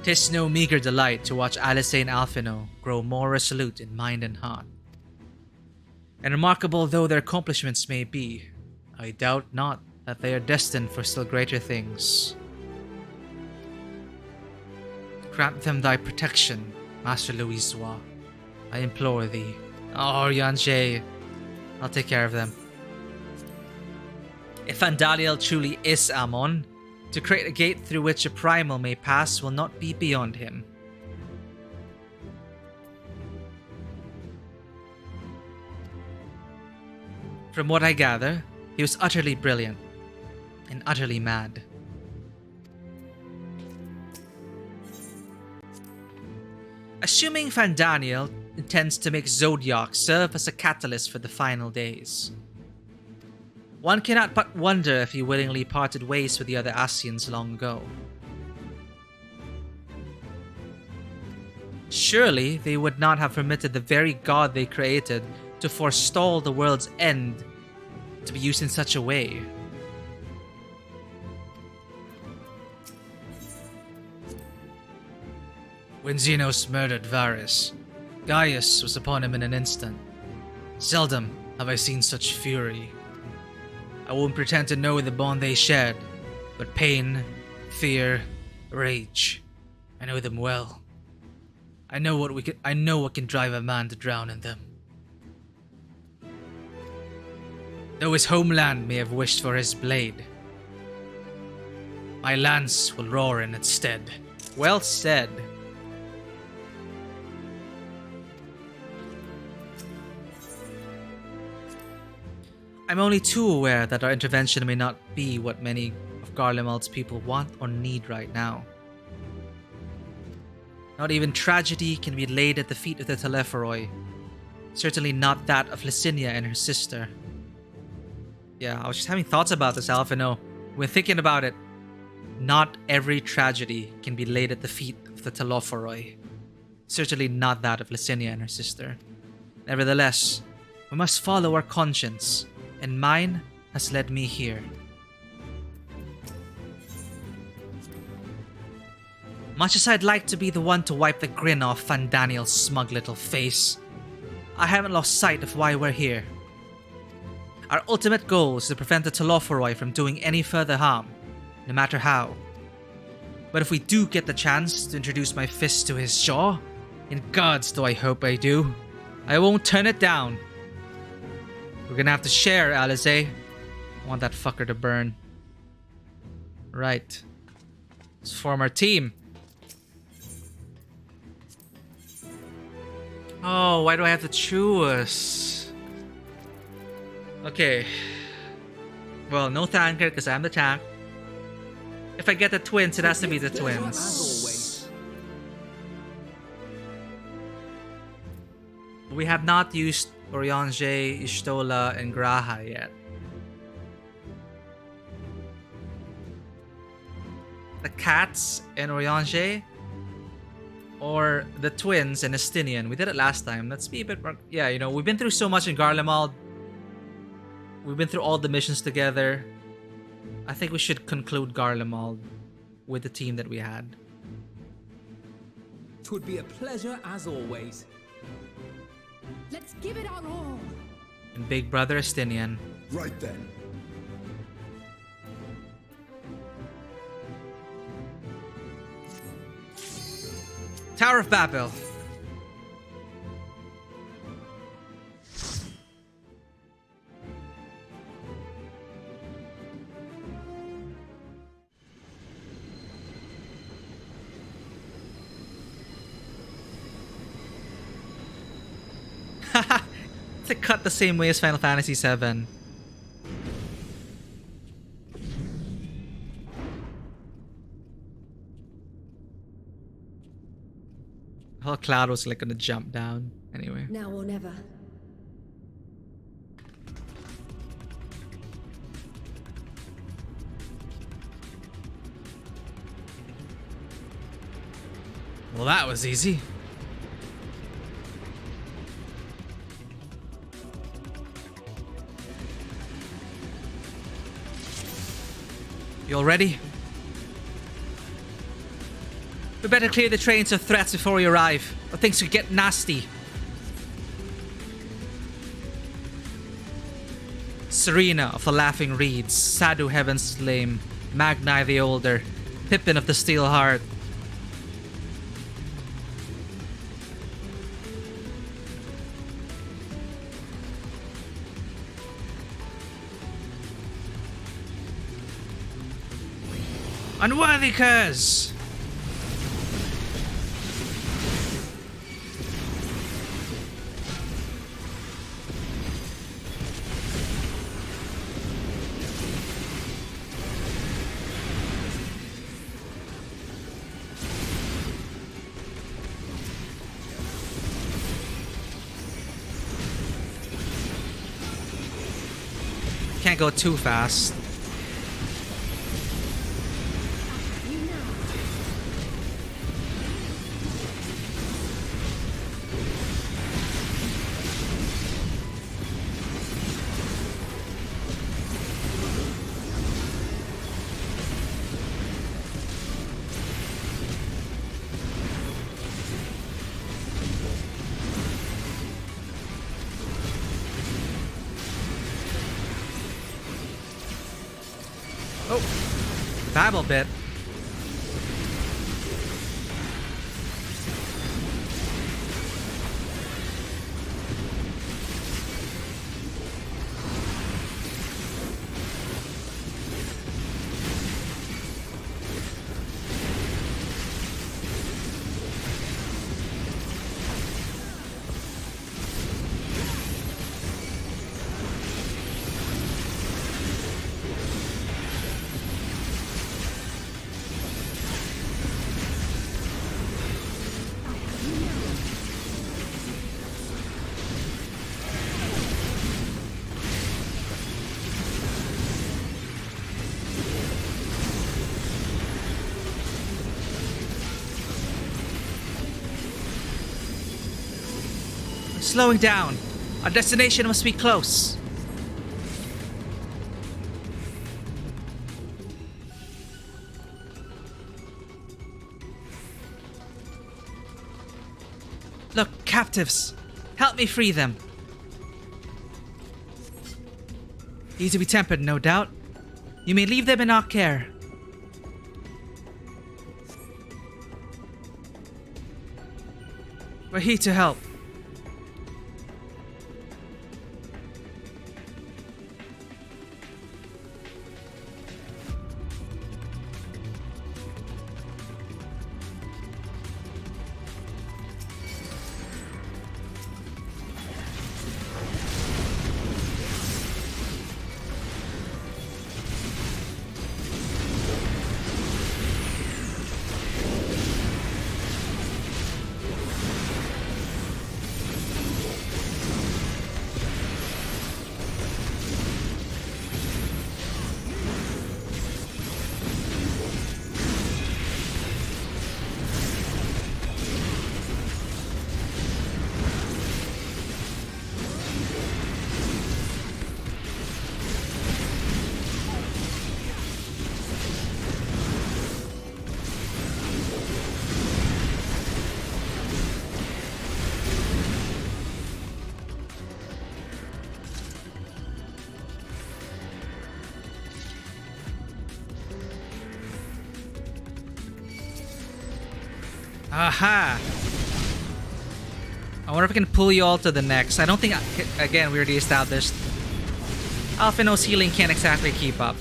'Tis no meager delight to watch Alice and Alphino grow more resolute in mind and heart. And remarkable though their accomplishments may be, I doubt not that they are destined for still greater things. Grant them thy protection, Master Louisois. I implore thee. Oh, Yanjay. I'll take care of them. If Andaliel truly is Amon, to create a gate through which a primal may pass will not be beyond him. From what I gather, he was utterly brilliant and utterly mad. Assuming Fandaniel intends to make Zodiac serve as a catalyst for the final days, one cannot but wonder if he willingly parted ways with the other Ascians long ago. Surely they would not have permitted the very god they created to forestall the world's end to be used in such a way. When Xenos murdered Varys, Gaius was upon him in an instant. Seldom have I seen such fury. I won't pretend to know the bond they shared, but pain, fear, rage, I know them well. I know what can drive a man to drown in them. Though his homeland may have wished for his blade, my lance will roar in its stead. Well said. I'm only too aware that our intervention may not be what many of Garlemald's people want or need right now. Not even tragedy can be laid at the feet of the Telepharoi. Certainly not that of Licinia and her sister. Yeah, I was just having thoughts about this, Alphino. When thinking about it, not every tragedy can be laid at the feet of the Telepharoi. Certainly not that of Licinia and her sister. Nevertheless, we must follow our conscience, and mine has led me here. Much as I'd like to be the one to wipe the grin off Fandaniel's smug little face, I haven't lost sight of why we're here. Our ultimate goal is to prevent the Telepharoi from doing any further harm, no matter how. But if we do get the chance to introduce my fist to his jaw, in gods do I hope I do, I won't turn it down. We're gonna have to share, Alize. I want that fucker to burn. Right. Let's form our team. Oh, why do I have to choose? Okay. Well, no tanker because I'm the tank. If I get the twins, it has to be the twins. We have not used Urianger, Ishtola, and Graha yet. The cats and Urianger, or the twins and Estinian. We did it last time. Let's be a bit more... Yeah, you know, we've been through so much in Garlemald. We've been through all the missions together. I think we should conclude Garlemald with the team that we had. 'Twould be a pleasure as always. Let's give it our all. And Big Brother Estinian. Right then. Tower of Babel. It's a cut the same way as Final Fantasy VII. I thought Cloud was like gonna jump down. Anyway. Now or never. Well, that was easy. You all ready? We better clear the trains of threats before we arrive, or things could get nasty. Serena of the Laughing Reeds, Sadu Heaven's Flame, Magnai the Older, Pippin of the Steel Heart. Unworthy curs! Can't go too fast. Babble bit. Slowing down. Our destination must be close. Look, captives. Help me free them. These to be tempered, no doubt. You may leave them in our care. We're here to help. Aha! I wonder if I can pull you all to the next. I don't think... Again, we already established. Alphino's healing can't exactly keep up.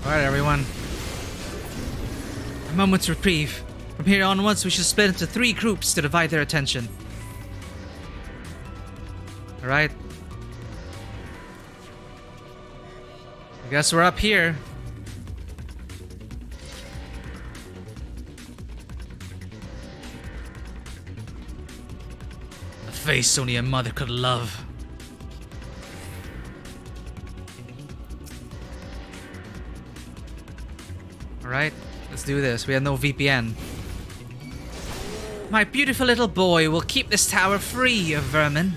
Alright, everyone. A moment's reprieve. From here onwards, we shall split into 3 groups to divide their attention. Alright. I guess we're up here. A face only a mother could love. Alright, let's do this. We have no VPN. My beautiful little boy will keep this tower free of vermin.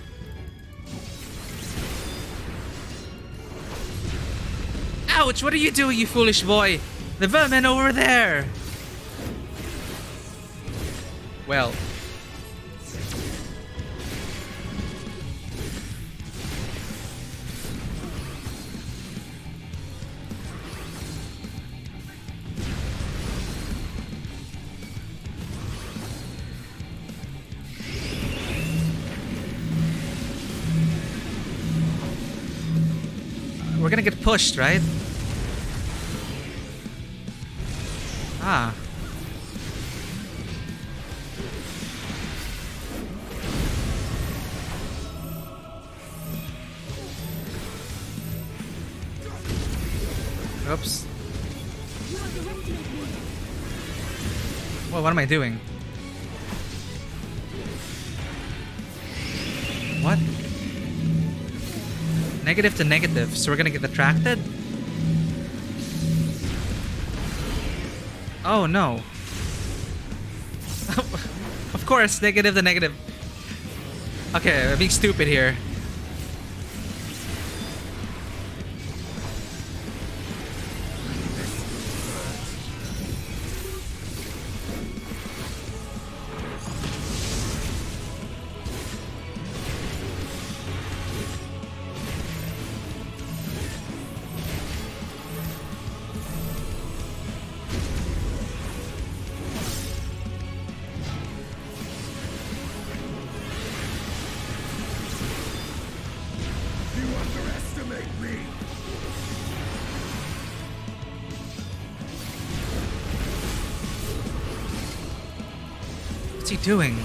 Ouch! What are you doing, you foolish boy? The vermin over there! Well. We're gonna get pushed, right? Ah. Oops. Well, what am I doing? What? Negative to negative, so we're gonna get attracted? Oh no. Of course, negative to negative. Okay, I'm being stupid here. What's he doing?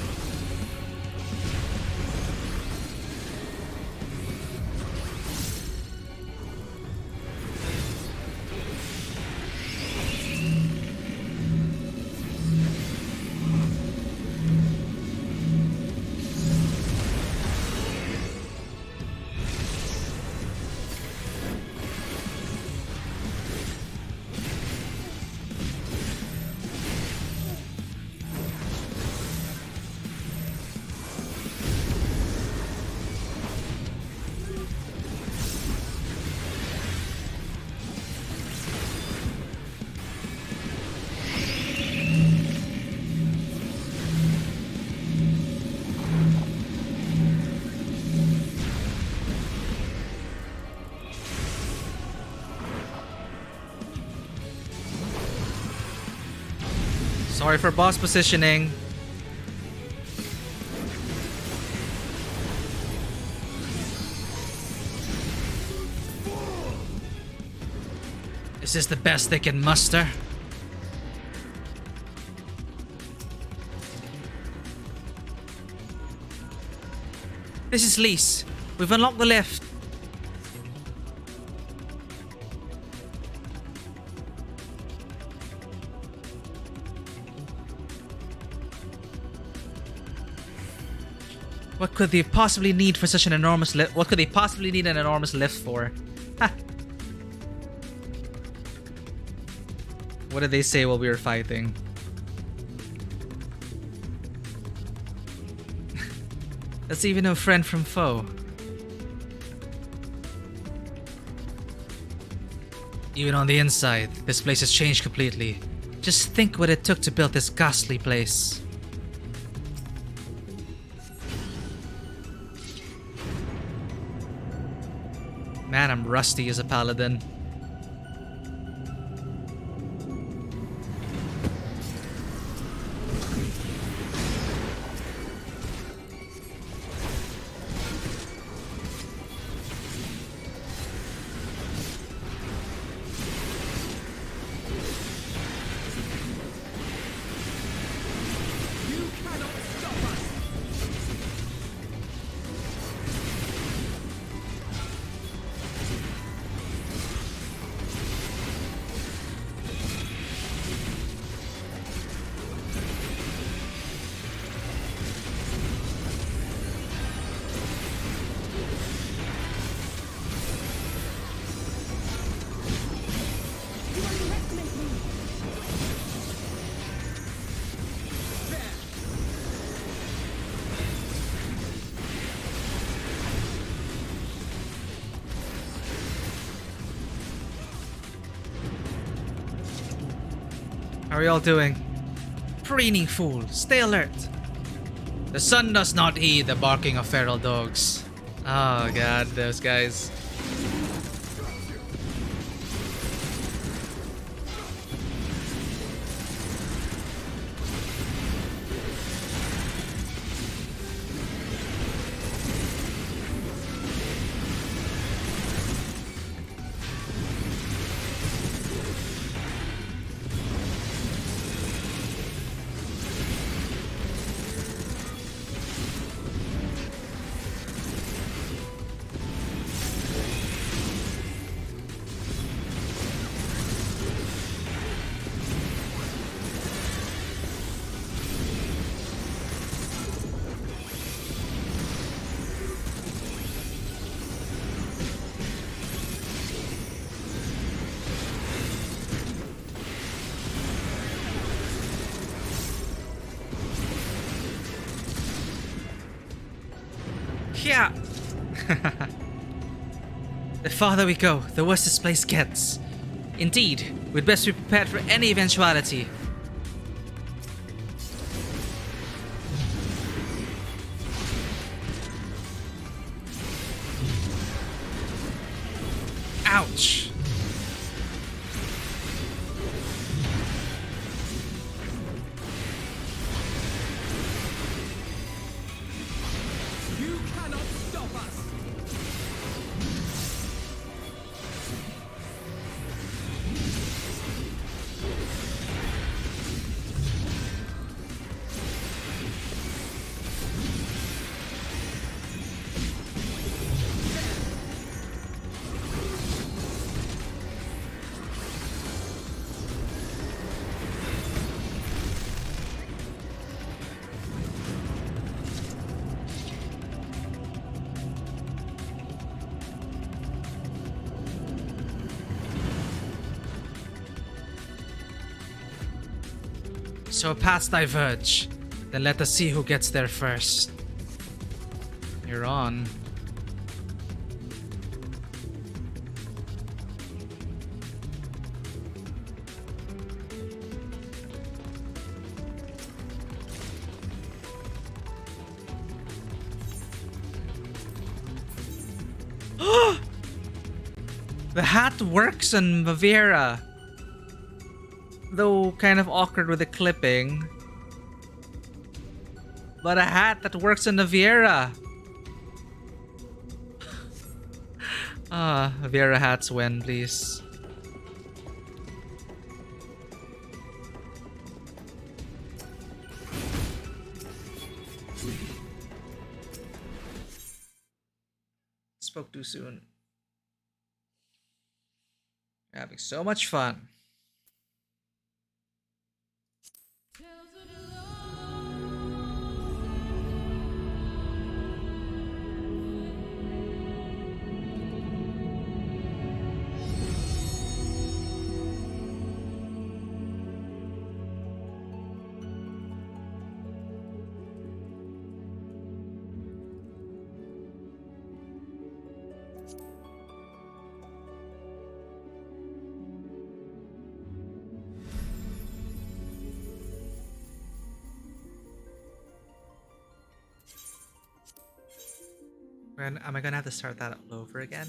Sorry for boss positioning. Is this the best they can muster? This is Lise. We've unlocked the lift. What could they possibly need for such an enormous lift? What could they possibly need an enormous lift for? Ha! What did they say while we were fighting? That's even no friend from foe. Even on the inside, this place has changed completely. Just think what it took to build this ghastly place. Man, I'm rusty as a paladin. How are y'all doing? Preening fool, stay alert. The sun does not heed the barking of feral dogs. Oh god, those guys. Yeah. The farther we go, the worse this place gets. Indeed, we'd best be prepared for any eventuality. Ouch. So paths diverge. Then let us see who gets there first. You're on. The hat works on Mavera. Though kind of awkward with the clipping. But a hat that works on Naviera. Naviera hats win, please. Spoke too soon. Having so much fun. Am I gonna have to start that all over again?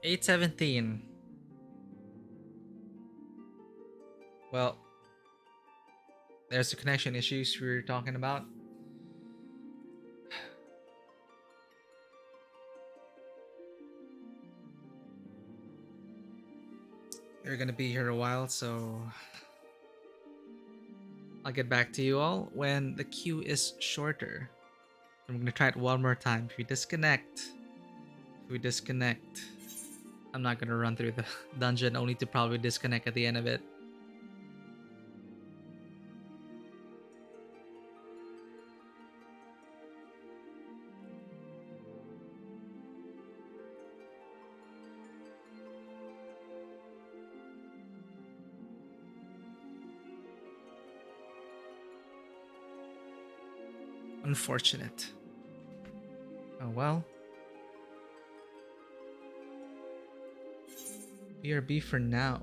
817. Well, there's the connection issues we were talking about. They're gonna be here a while, so I'll get back to you all when the queue is shorter. I'm gonna try it one more time. If we disconnect, I'm not gonna run through the dungeon, only to probably disconnect at the end of it. Unfortunate. Oh well. BRB for now.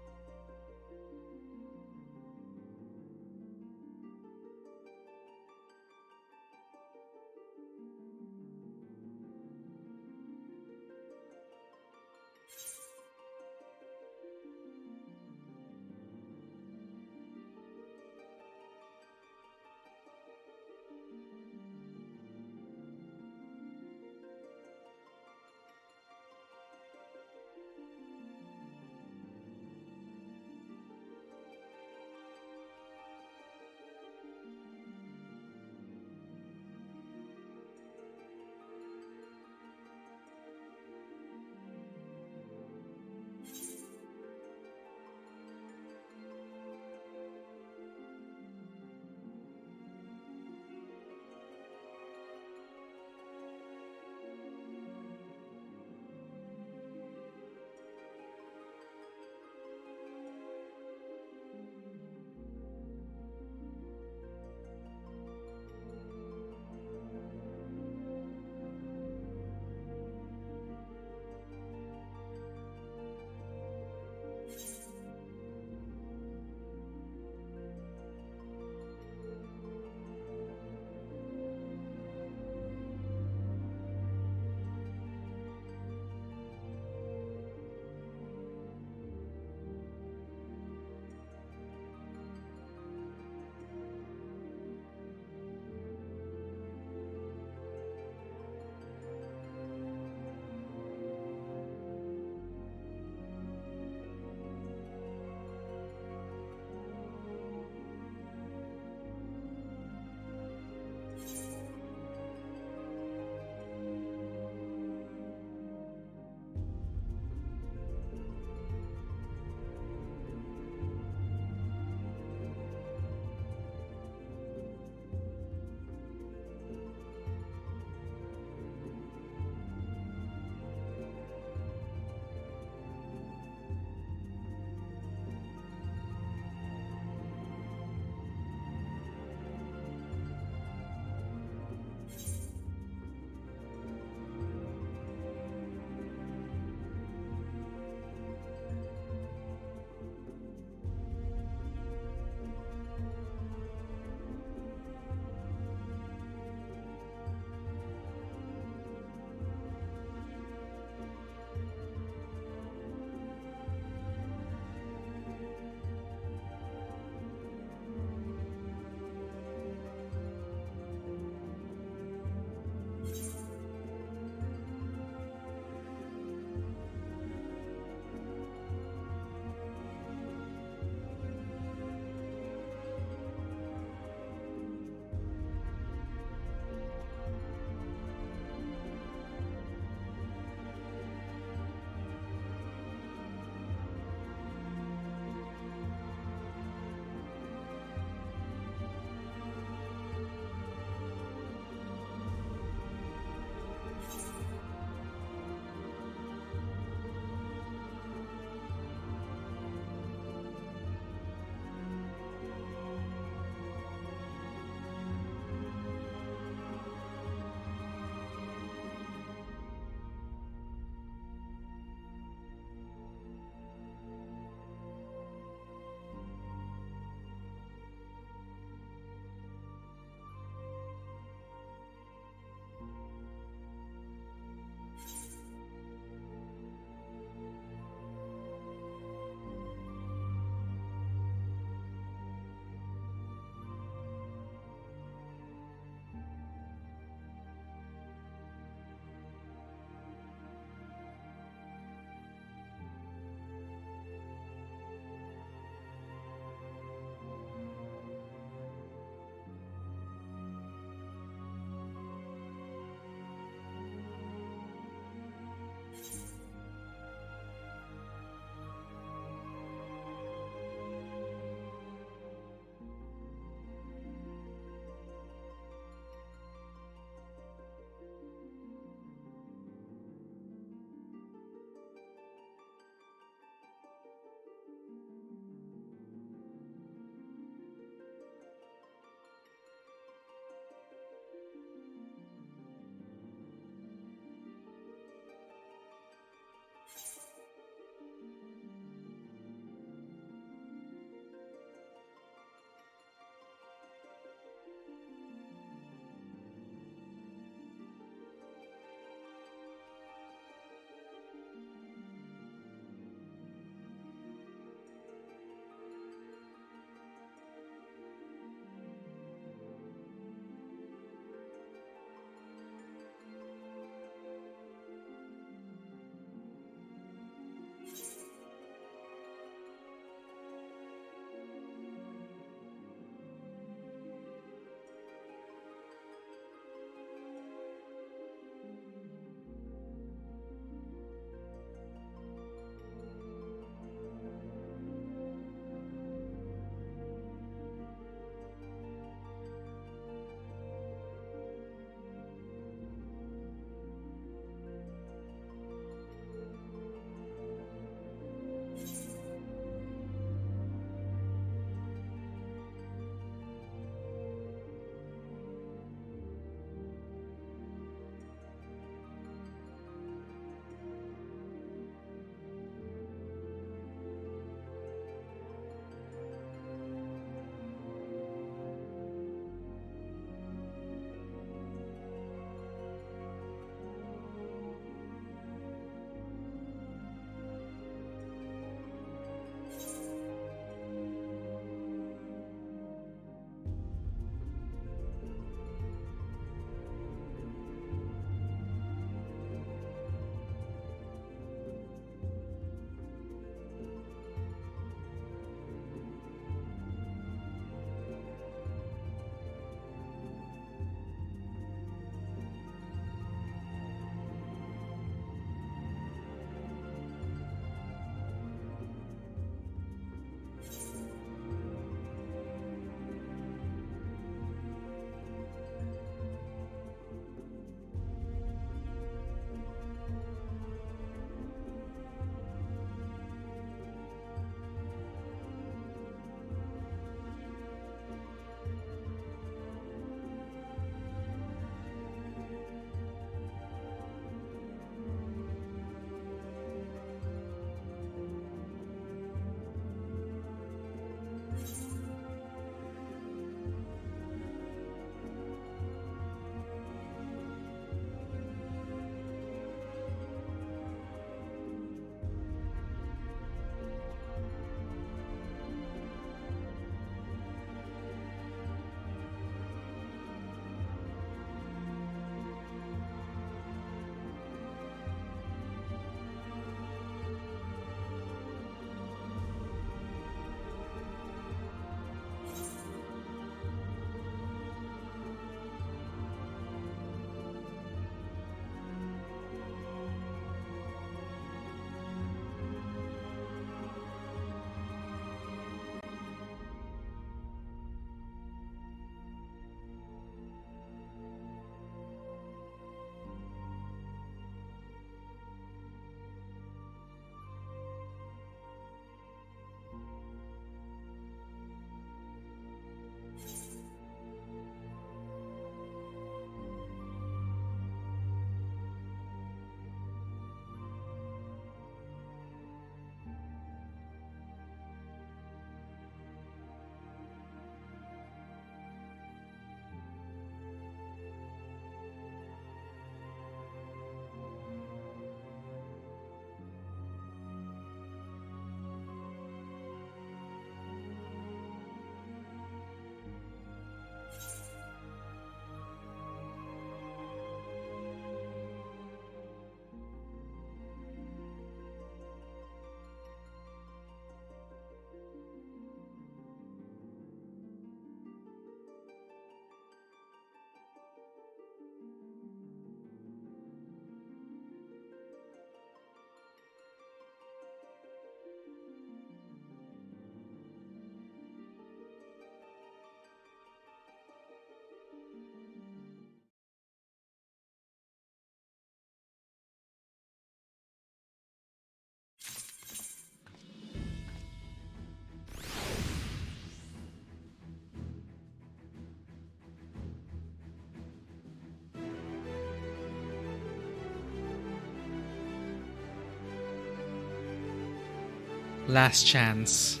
Last chance.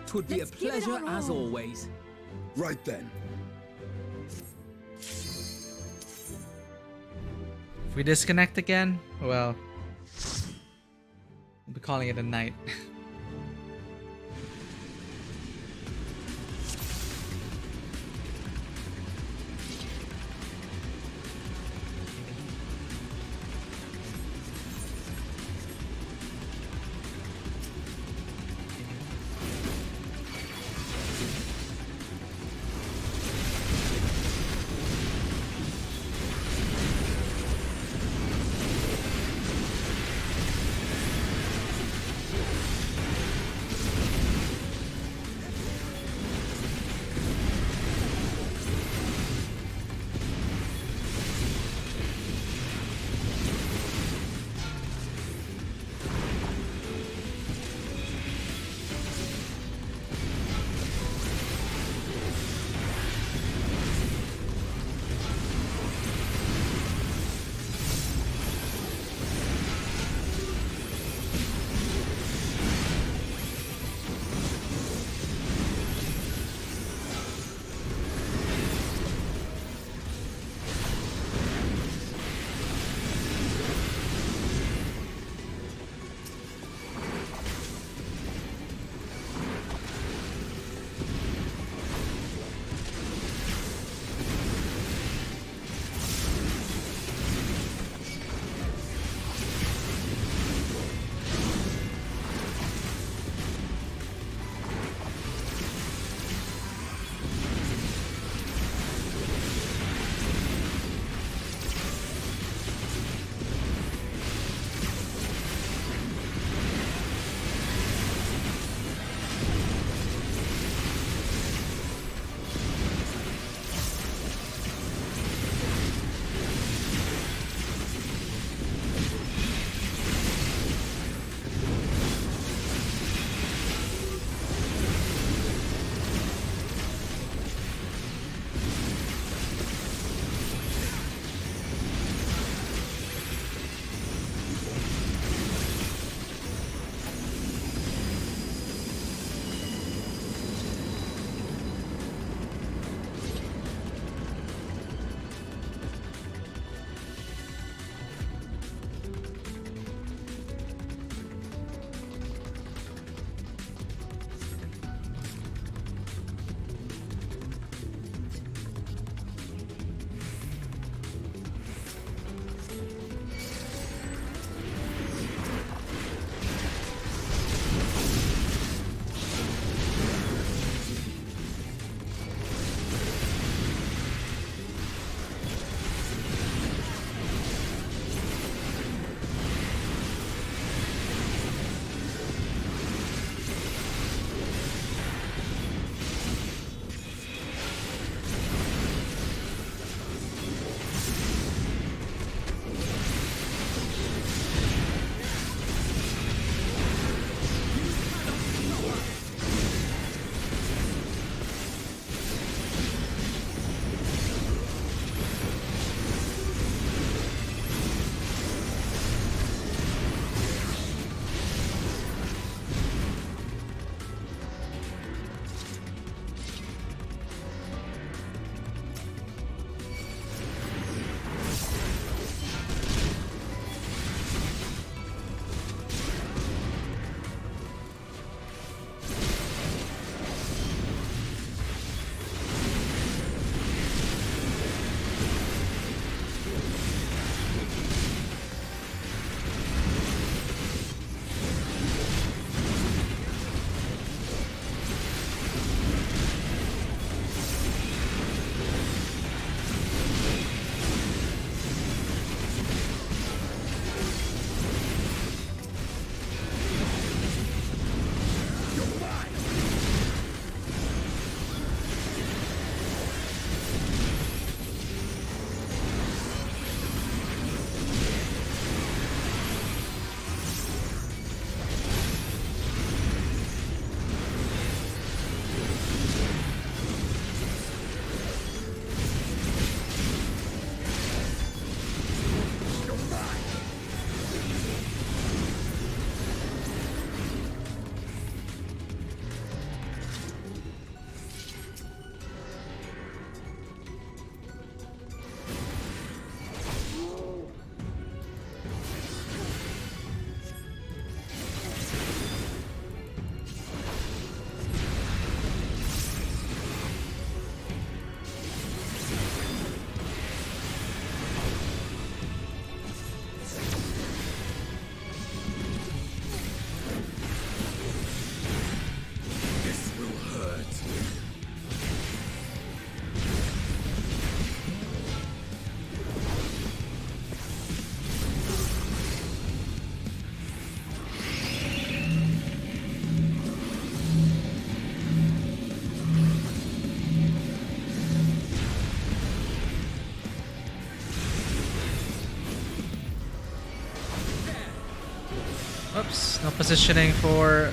Twould be Let's a give it pleasure our as all. always. Right then. If we disconnect again, well, we'll be calling it a night. There's no positioning for...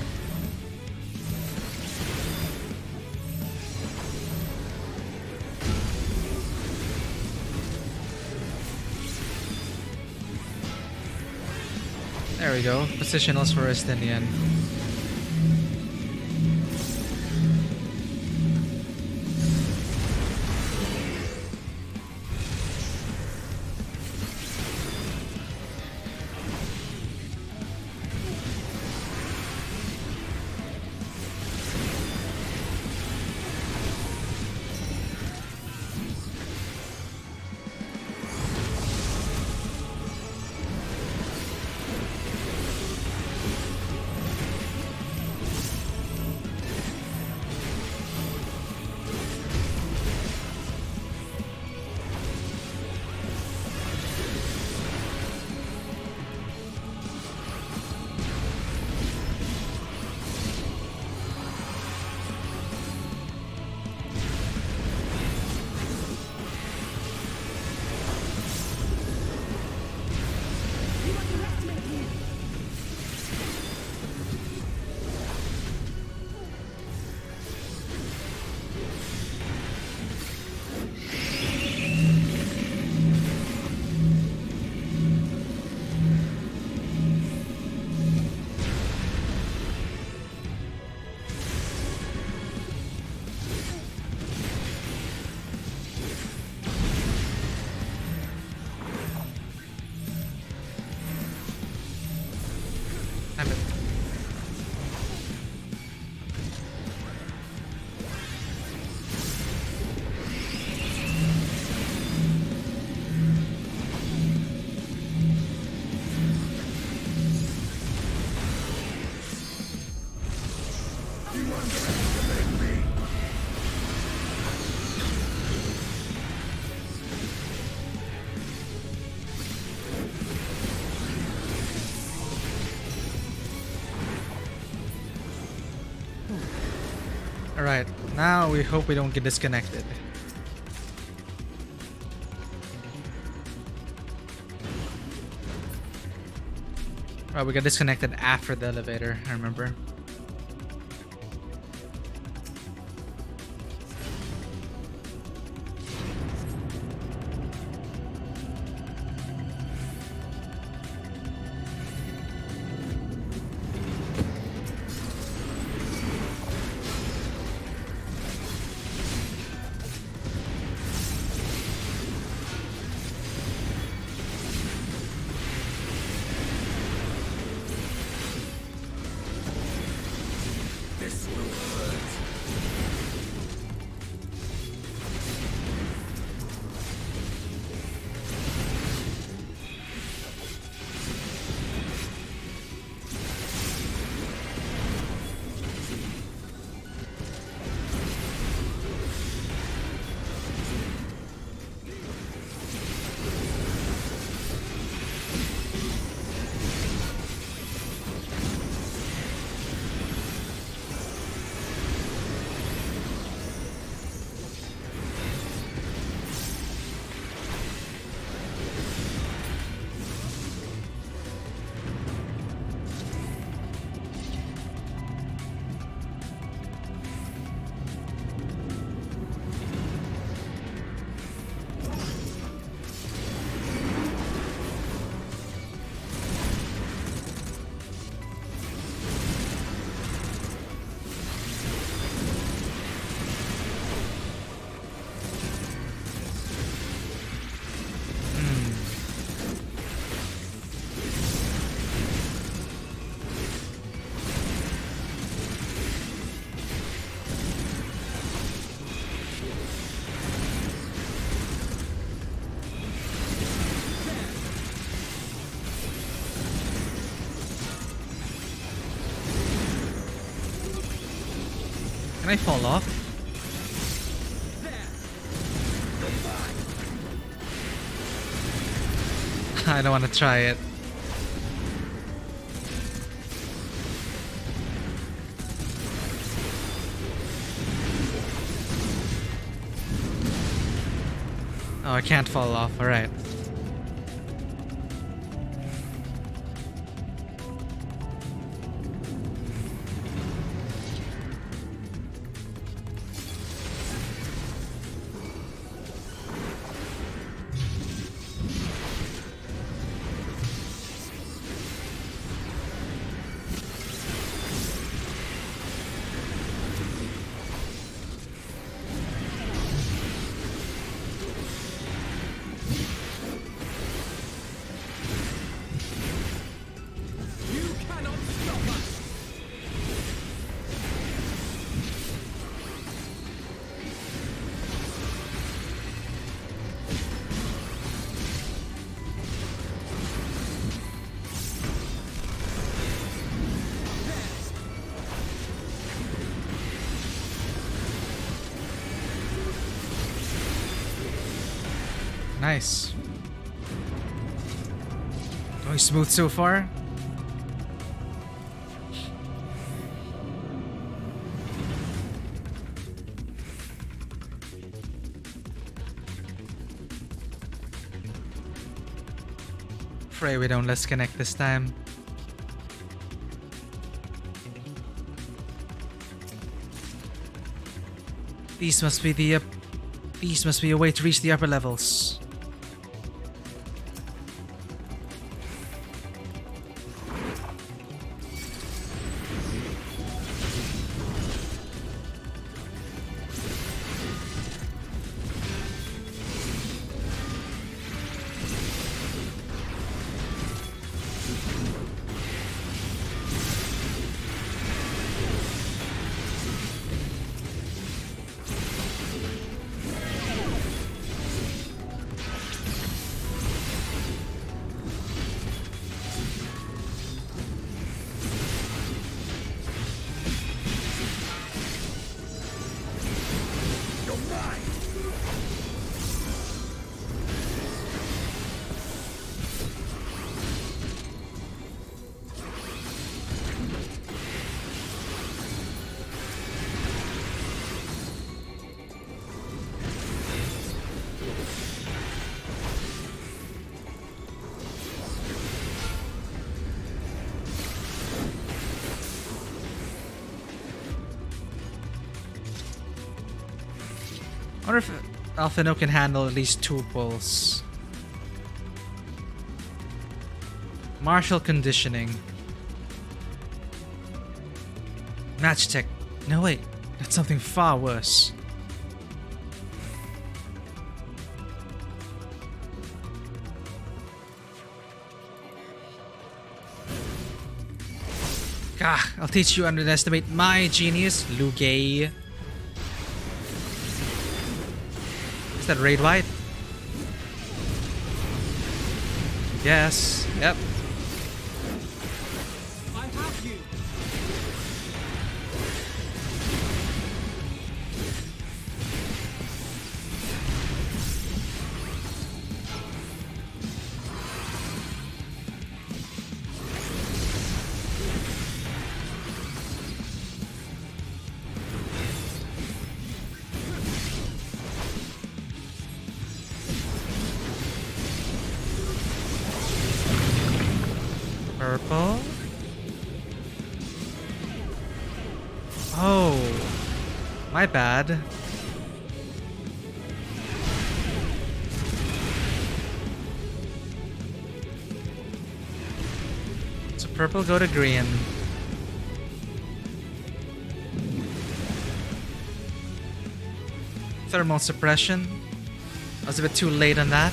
There we go. Positionals for Estinian. Alright, now we hope we don't get disconnected. Right, we got disconnected after the elevator, I remember. Can I fall off? I don't want to try it. Oh, I can't fall off. Alright. Nice. Going smooth so far. Pray we don't let's connect this time. These must be a way to reach the upper levels. I wonder if Alphino can handle at least 2 pulls. Martial conditioning. Magitech. No wait, that's something far worse. Gah, I'll teach you to underestimate my genius, Lugay. Is that raid white? Yes. Yep. I have you. Purple. Oh, my bad. So purple go to green. Thermal suppression. I was a bit too late on that.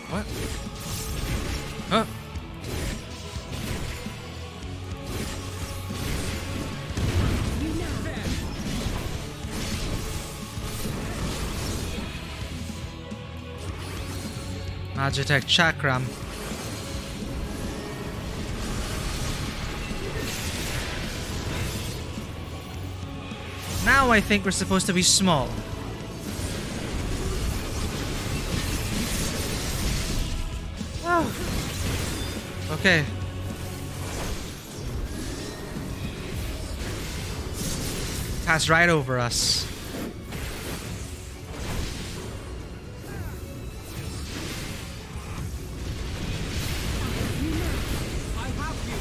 What? Oh. Magitech Chakram. Now I think we're supposed to be small. Oh. Okay. Pass right over us. I have you.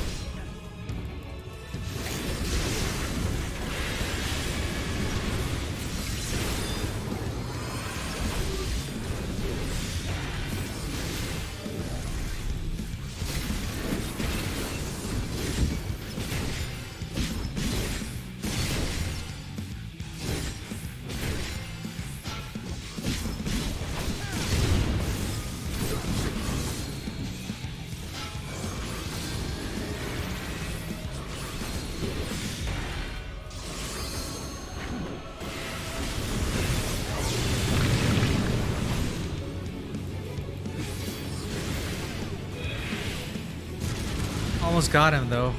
Almost got him though.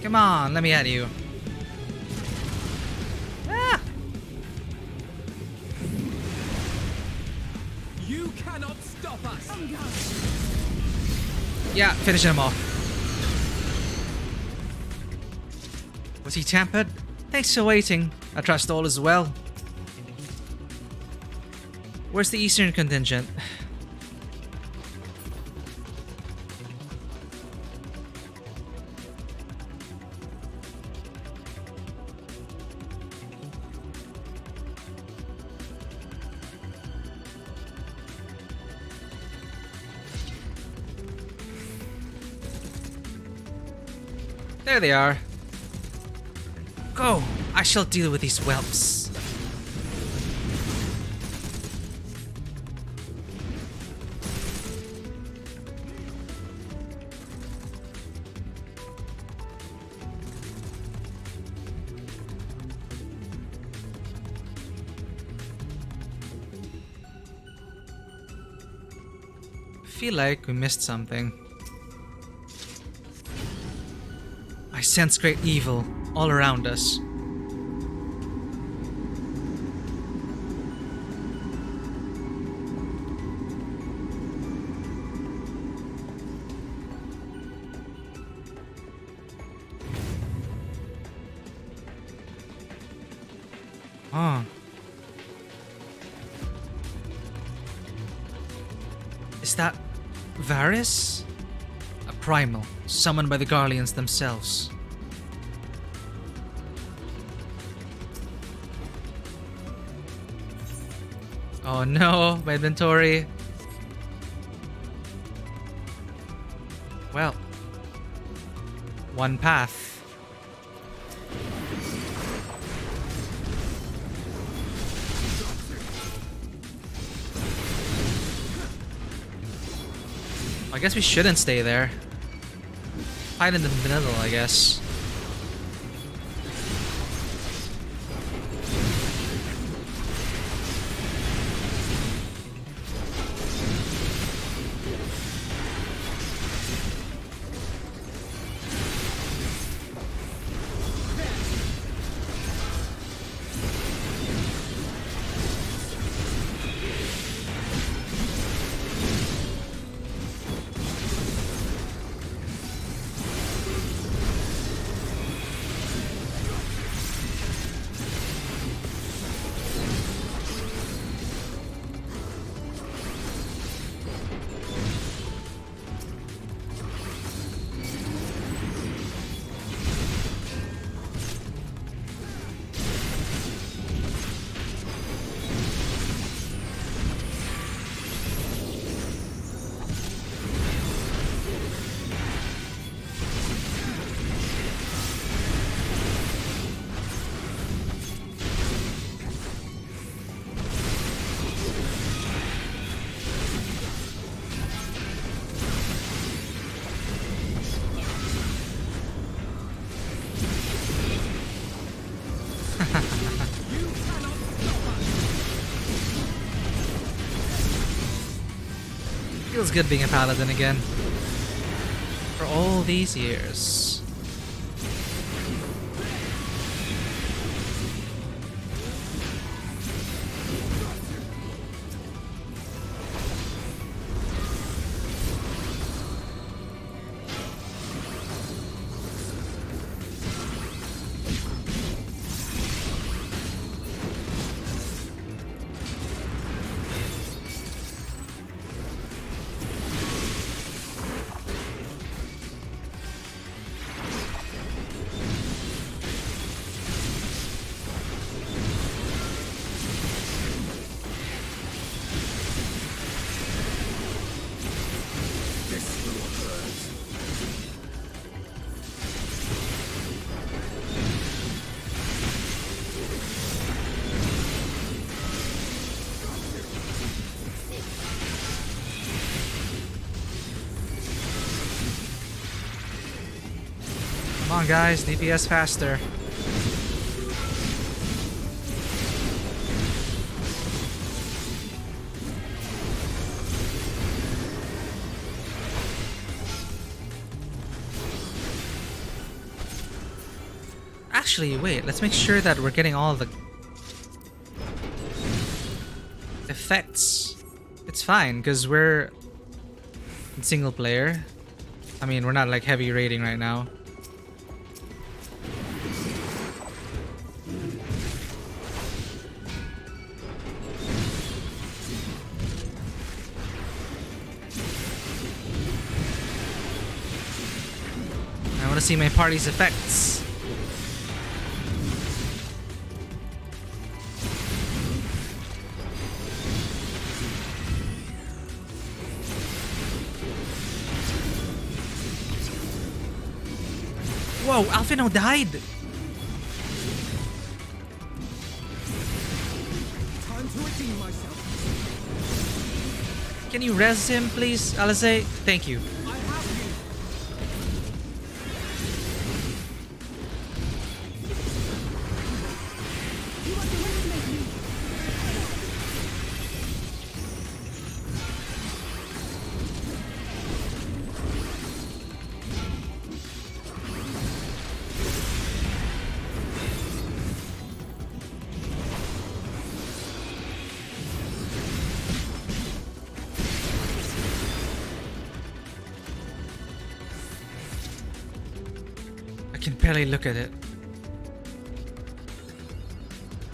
Come on, let me at you. Ah! You cannot stop us. Yeah, finish him off. Was he tampered? Thanks for waiting. I trust all is well. Where's the Eastern contingent? There they are. Go! I shall deal with these whelps. I feel like we missed something. I sense great evil all around us. Oh. Is that Varys? A primal, summoned by the Garleans themselves. Oh no, my inventory. Well, one path. I guess we shouldn't stay there. Hide in the middle, I guess. Feels good being a paladin again. For all these years. Come on guys, DPS faster. Actually, wait, let's make sure that we're getting all the effects. It's fine, because we're in single player. I mean, we're not like heavy rating right now. I want to see my party's effects. Whoa, Alfino died! Time to redeem myself. Can you res him, please, Alize? Thank you. I have you. You underestimate me. I can barely look at it.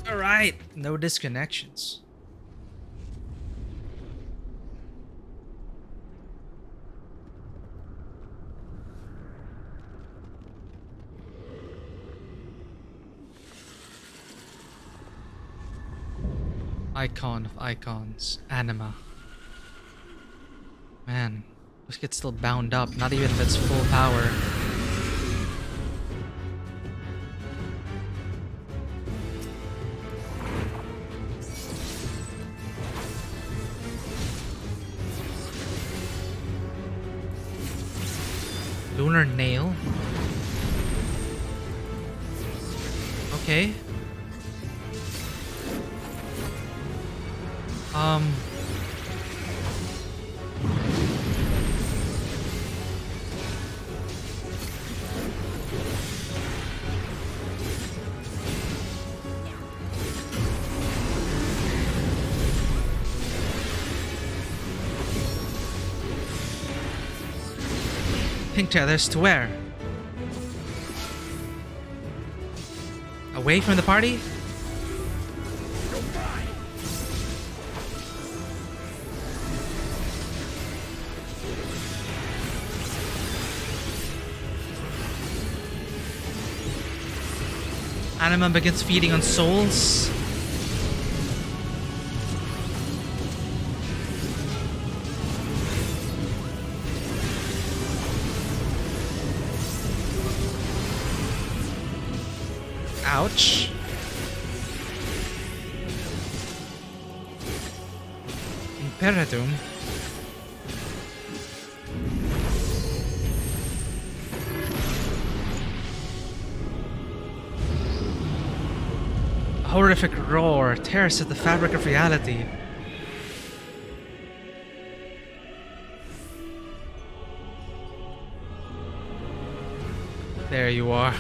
Alright, no disconnections. Icon of icons, anima. Man, this kid's still bound up, not even if it's full power. Lunar nail. Okay. Pink tethers to where? Away from the party? Anima begins feeding on souls. Ouch. Imperatum. A horrific roar tears at the fabric of reality. There you are.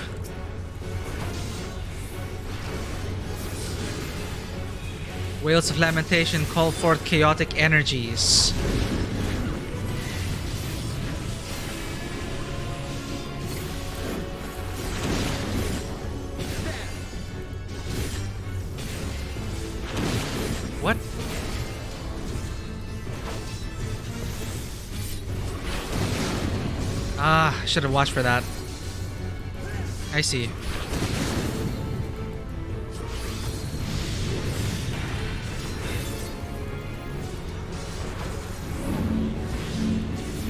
Wails of lamentation call forth chaotic energies. What? Ah, I should have watched for that. I see.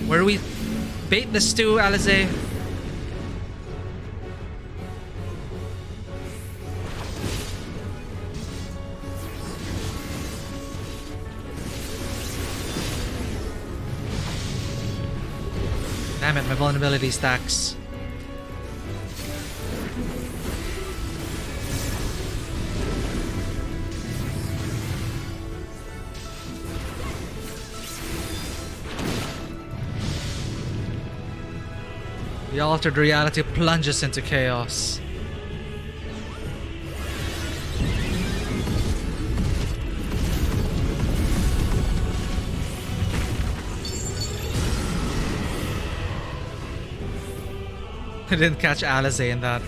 Where do we bait the stew, Alize? Damn it, my vulnerability stacks. The altered reality plunges into chaos. I didn't catch Alizé in that.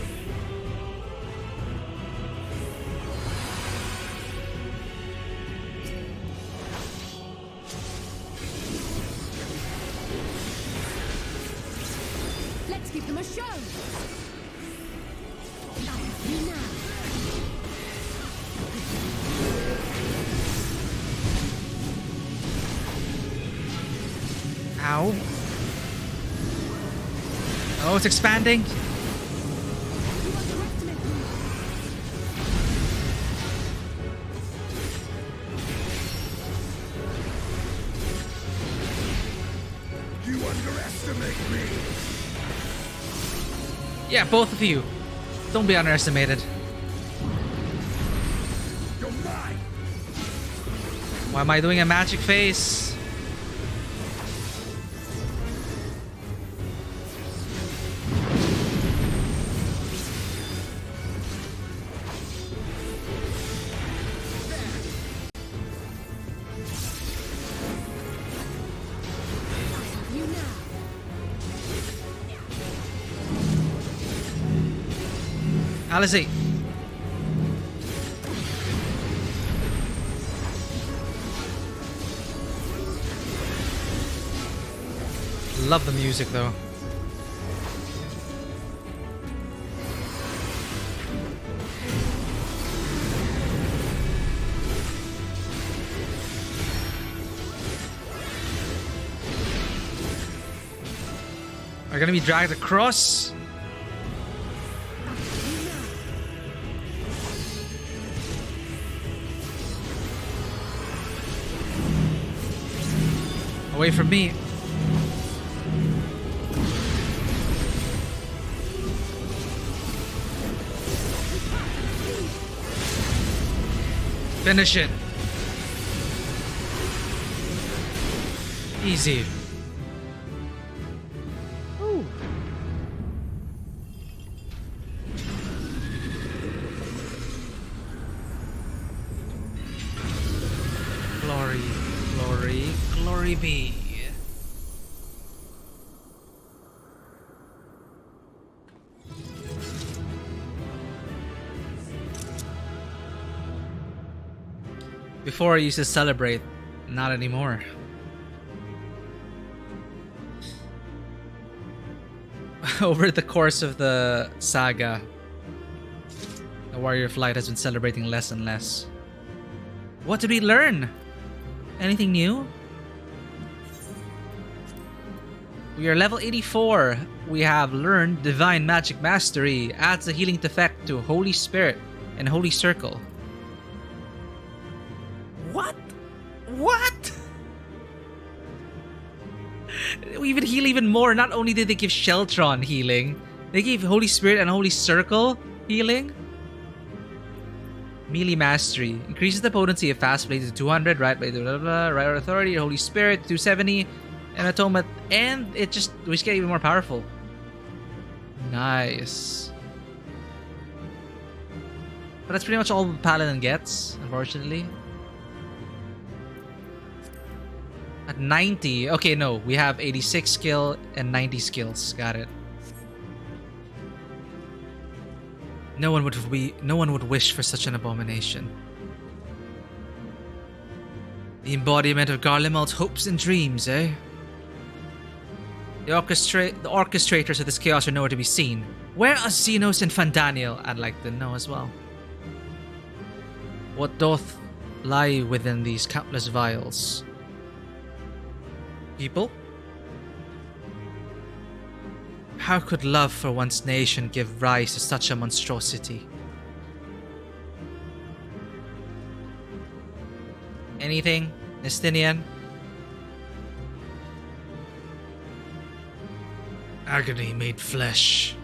Let's give them a show. You now. Ow. Oh, it's expanding. You underestimate me. You underestimate me. Yeah, both of you. Don't be underestimated. You're mine. Why am I doing a magic face? You now. Alizé. Love the music though. Are gonna be dragged across? Away from me. Finish it. Easy. Ooh. Glory, glory, glory be. Before I used to celebrate, not anymore. Over the course of the saga, the Warrior of Light has been celebrating less and less. What did we learn? Anything new? We are level 84. We have learned Divine Magic Mastery. Adds a healing effect to Holy Spirit and Holy Circle. What? What? We even heal even more. Not only did they give Sheltron healing, they gave Holy Spirit and Holy Circle healing. Melee Mastery. Increases the potency of Fast Blade to 200, Right Blade, blah, blah, blah, Right Authority, Holy Spirit, 270, and Atonement, and we just get even more powerful. Nice. But that's pretty much all Paladin gets, unfortunately. At 90, okay, no, we have 86 skill and 90 skills. Got it. No one would wish for such an abomination. The embodiment of Garlemon's hopes and dreams, eh? The orchestrators of this chaos are nowhere to be seen. Where are Xenos and Fandaniel? I'd like to know as well. What doth lie within these countless vials? People? How could love for one's nation give rise to such a monstrosity? Anything, Nestinian? Agony made flesh.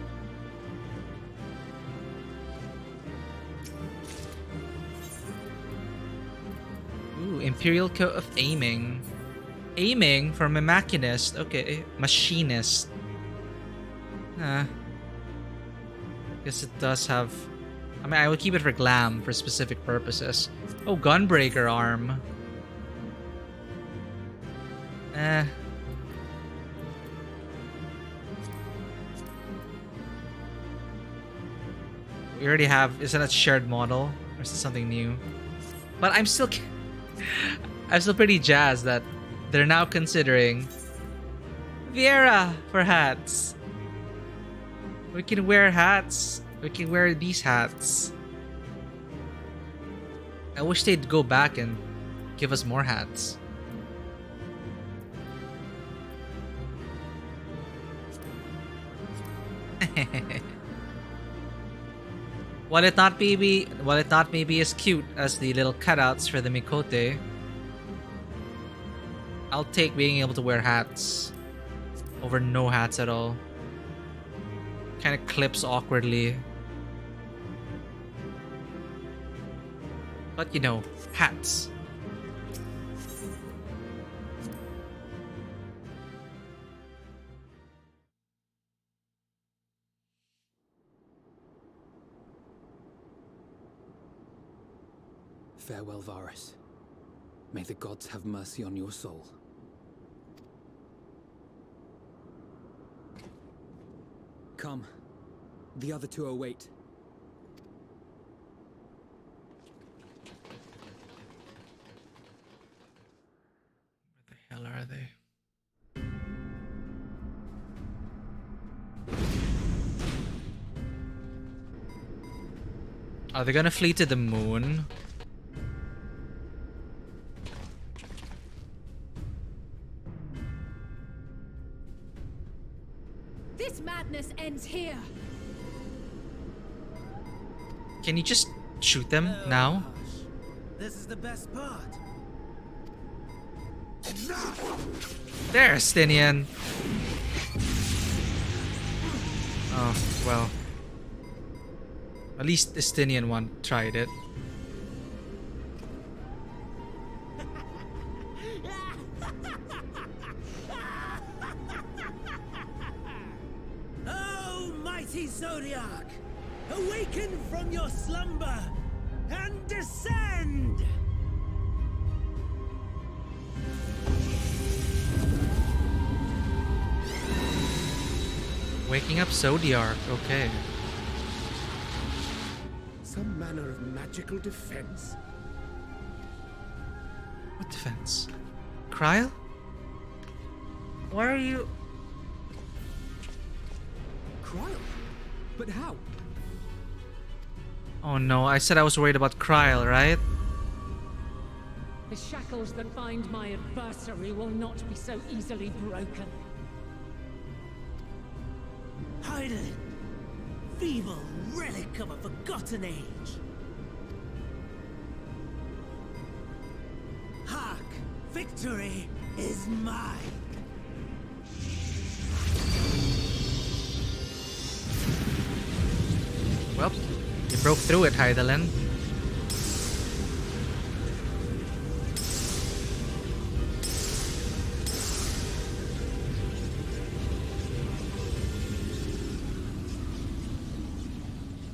Ooh, Imperial Coat of Aiming. Aiming from a machinist. Okay, machinist. Guess it does have... I mean, I would keep it for glam for specific purposes. Oh, Gunbreaker arm. We already have. Isn't that shared model, or is it something new? But I'm still pretty jazzed that they're now considering Viera for hats. We can wear hats. We can wear these hats. I wish they'd go back and give us more hats. While it not maybe as cute as the little cutouts for the Mikote, I'll take being able to wear hats over no hats at all. Kind of clips awkwardly. But you know, hats. Farewell, Varus. May the gods have mercy on your soul. Come. The other two await. Where the hell are they? Are they gonna flee to the moon? This madness ends here. Can you just shoot them now? This is the best part. There, Stinian. Oh, well. At least the Stinian one tried it. Oh, mighty Zodiac! Awaken from your slumber and descend! Waking up Zodiac, okay. Some manner of magical defense? What defense? Kryl? Why are you... Kryl? But how? Oh no, I said I was worried about Kryl, right? The shackles that bind my adversary will not be so easily broken. Hyden, feeble relic of a forgotten age. Hark, victory is mine. Well, you broke through it, Hydaelyn.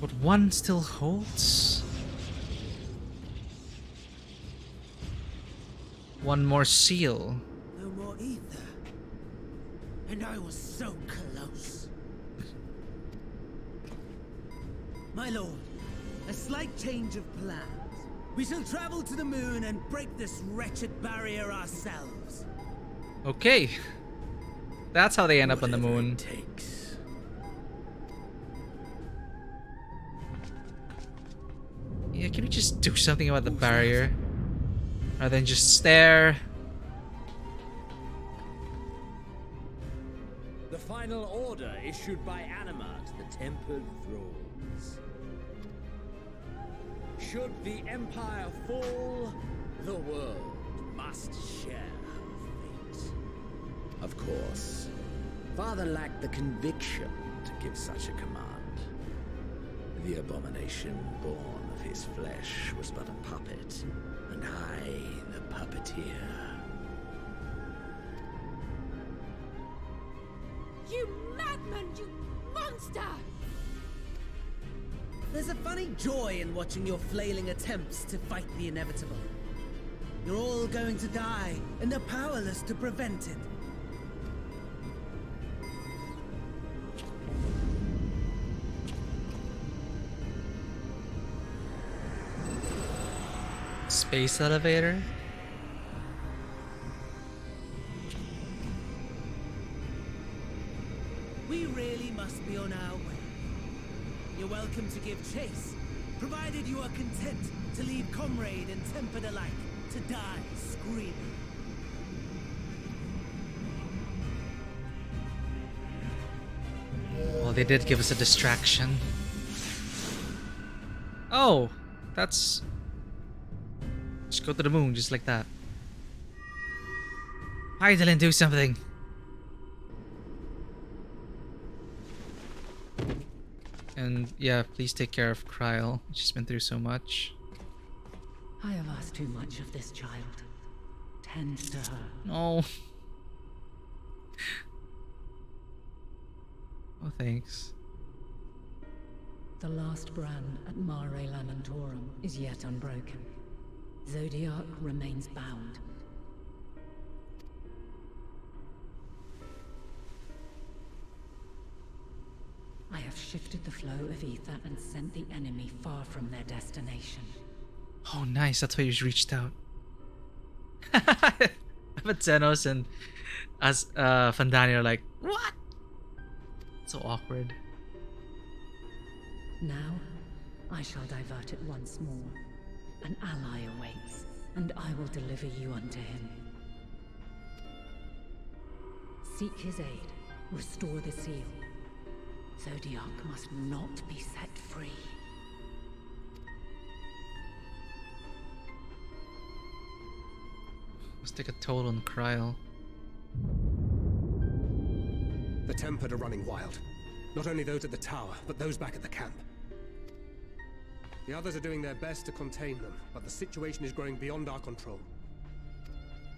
But one still holds. One more seal. No more ether. And I was so close. My lord, a slight change of plans. We shall travel to the moon and break this wretched barrier ourselves. Okay. That's how they end up on the Whatever moon. it takes. Yeah, can we just do something about the barrier? Rather than just stare. The final order issued by Anima to the tempered thralls. Should the Empire fall, the world must share her fate. Of course. Father lacked the conviction to give such a command. The abomination born of his flesh was but a puppet, and I the puppeteer. You madman, you monster! There's a funny joy in watching your flailing attempts to fight the inevitable. You're all going to die, and they're powerless to prevent it. space elevator. We really must be on our way. You're welcome to give chase, provided you are content to leave comrade and tempered alike to die screaming. Well, they did give us a distraction. Oh, that's... Just go to the moon, just like that. Hi, Dylan, do something. And yeah, please take care of Kryl. She's been through so much. I have asked too much of this child. Tend to her. No. Oh, thanks. The last brand at Mare Lamentorum is yet unbroken. Zodiac remains bound. I have shifted the flow of ether and sent the enemy far from their destination. Oh, nice. That's why you reached out. But Xenos and as Fandani are like, what? So awkward. Now, I shall divert it once more. An ally awaits, and I will deliver you unto him. Seek his aid. Restore the seal. Zodiac must not be set free. Let's take a toll on Kryl. The Tempered are running wild. Not only those at the tower, but those back at the camp. The others are doing their best to contain them, but the situation is growing beyond our control.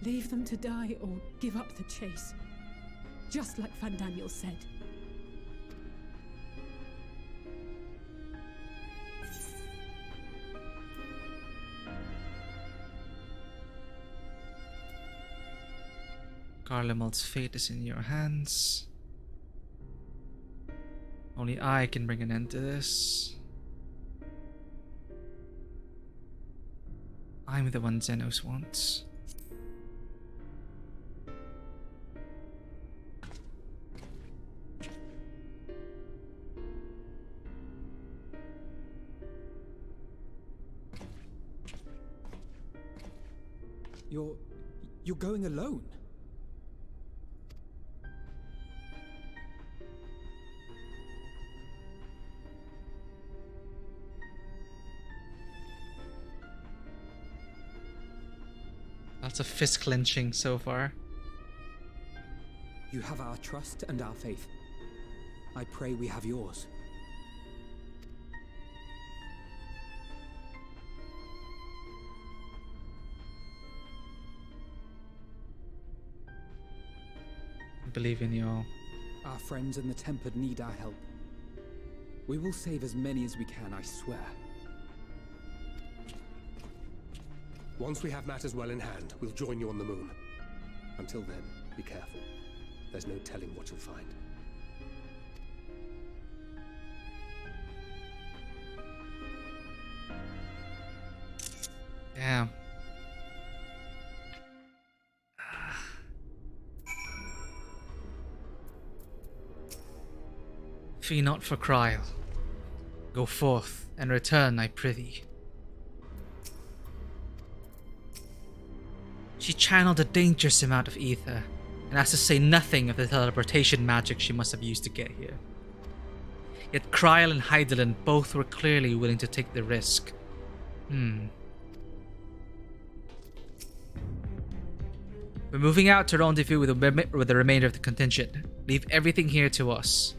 Leave them to die or give up the chase. Just like Fandaniel said. Garlemon's fate is in your hands. Only I can bring an end to this. I'm the one Xenos wants. You're going alone? Lots of fist clenching so far. You have our trust and our faith. I pray we have yours. I believe in you all. Our friends in the Tempered need our help. We will save as many as we can, I swear. Once we have matters well in hand, we'll join you on the moon. Until then, be careful. There's no telling what you'll find. Damn. Fee not for Kryl. Go forth and return, I prithee. She channeled a dangerous amount of ether, and has to say nothing of the teleportation magic she must have used to get here. Yet Kryl and Hydaelyn both were clearly willing to take the risk. We're moving out to rendezvous with the remainder of the contingent. Leave everything here to us.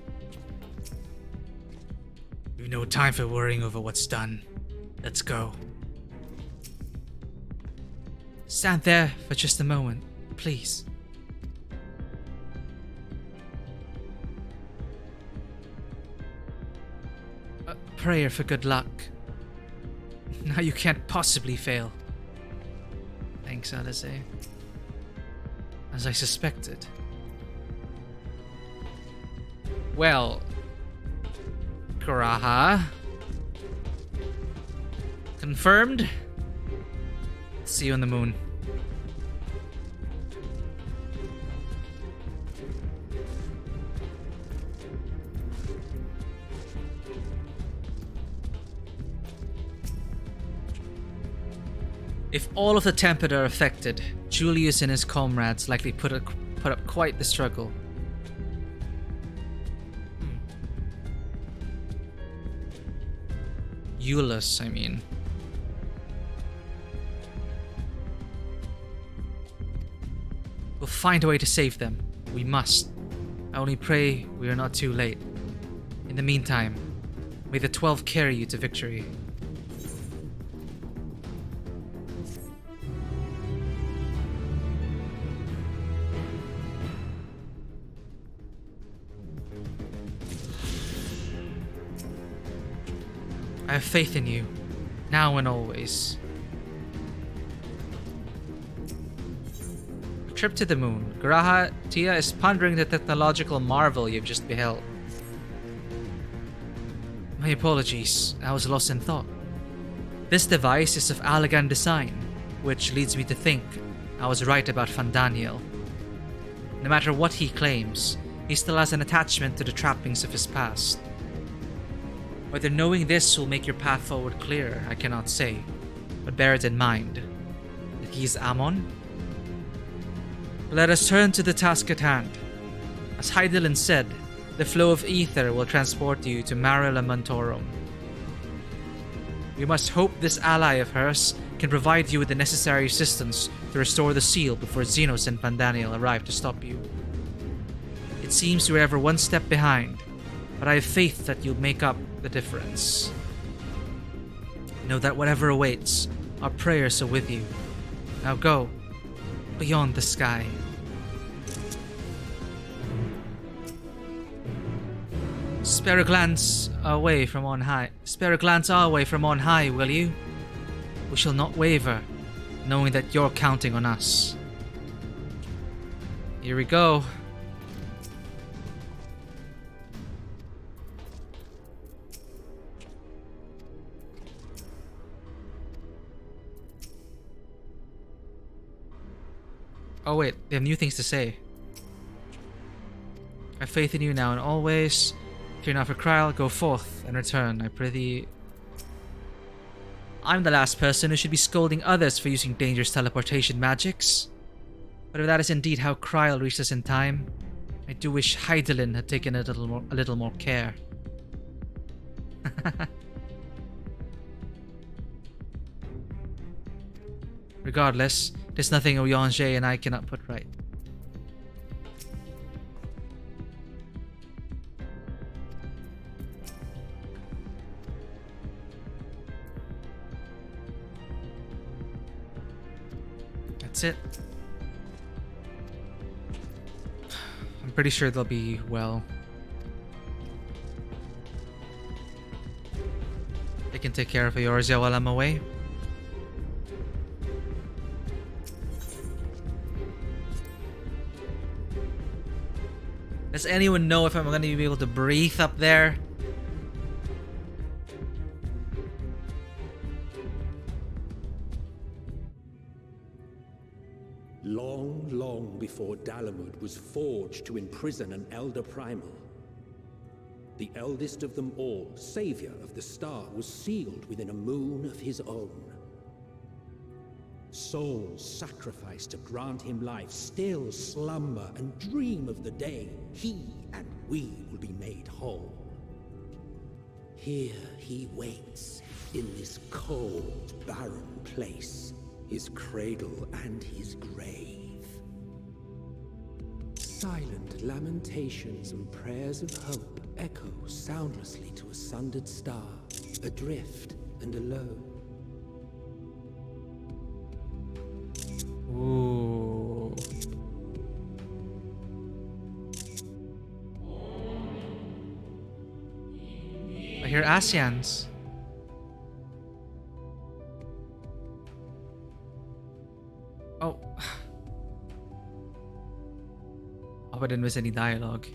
We've no time for worrying over what's done. Let's go. Stand there for just a moment, please. A prayer for good luck. Now you can't possibly fail. Thanks, Alize. As I suspected. Well, Graha. Confirmed? See you on the moon. If all of the Tempered are affected, Julius and his comrades likely put up quite the struggle. Eulus, I mean. We'll find a way to save them. We must. I only pray we are not too late. In the meantime, may the 12 carry you to victory. I have faith in you, now and always. A trip to the moon. Garaha Tia is pondering the technological marvel you've just beheld. My apologies, I was lost in thought. This device is of Allagan design, which leads me to think I was right about Fandaniel. No matter what he claims, he still has an attachment to the trappings of his past. Whether knowing this will make your path forward clearer, I cannot say, but bear it in mind. That he is Ammon? Let us turn to the task at hand. As Hydaelyn said, the flow of ether will transport you to Mara Lamentorum. We must hope this ally of hers can provide you with the necessary assistance to restore the seal before Xenos and Fandaniel arrive to stop you. It seems you are ever one step behind, but I have faith that you'll make up the difference. Know that whatever awaits, our prayers are with you. Now go, beyond the sky. Spare a glance away from on high. Spare a glance our way from on high, will you? We shall not waver, knowing that you're counting on us. Here we go. Oh wait, they have new things to say. I have faith in you now and always. Fear not for Kryl, go forth and return, I prithee. I'm the last person who should be scolding others for using dangerous teleportation magics. But if that is indeed how Kryl reached us in time, I do wish Hydaelyn had taken a little more care. Regardless, there's nothing Oyonge and I cannot put right. That's it. I'm pretty sure they'll be well. They can take care of Eorzea while I'm away. Does anyone know if I'm going to be able to breathe up there? Long, long before Dalamud was forged to imprison an Elder Primal, the eldest of them all, savior of the star, was sealed within a moon of his own. Souls sacrificed to grant him life still slumber and dream of the day he and we will be made whole. Here he waits, in this cold, barren place, his cradle and his grave. Silent lamentations and prayers of hope echo soundlessly to a sundered star, adrift and alone. Ooh. I hear Ascians. Oh. Hope I didn't miss any dialogue.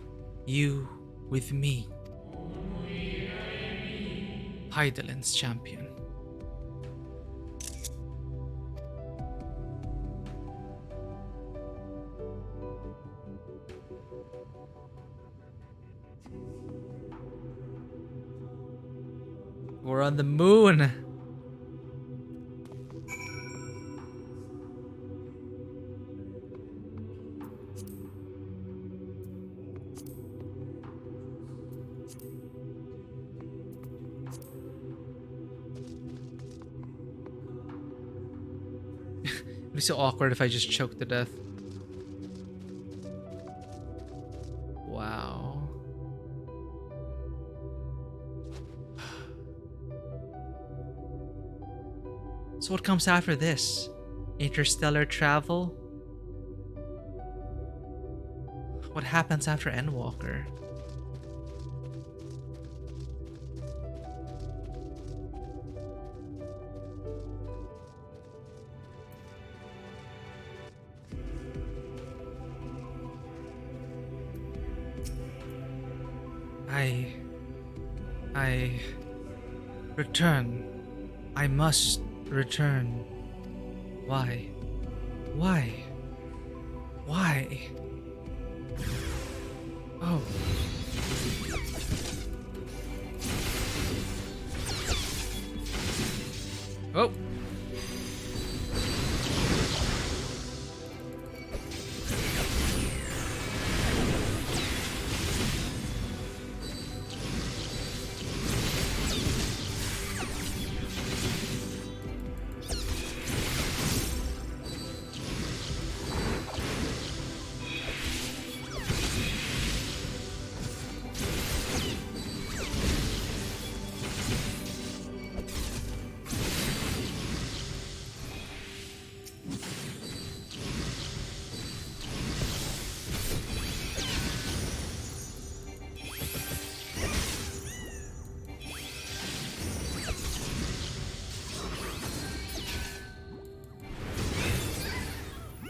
You with me. Hydaelyn's champion. We're on the moon. It'd be so awkward if I just choked to death. Wow. So what comes after this? Interstellar travel? What happens after Endwalker? I return. I must return. Why? Why? Why? Oh. Oh.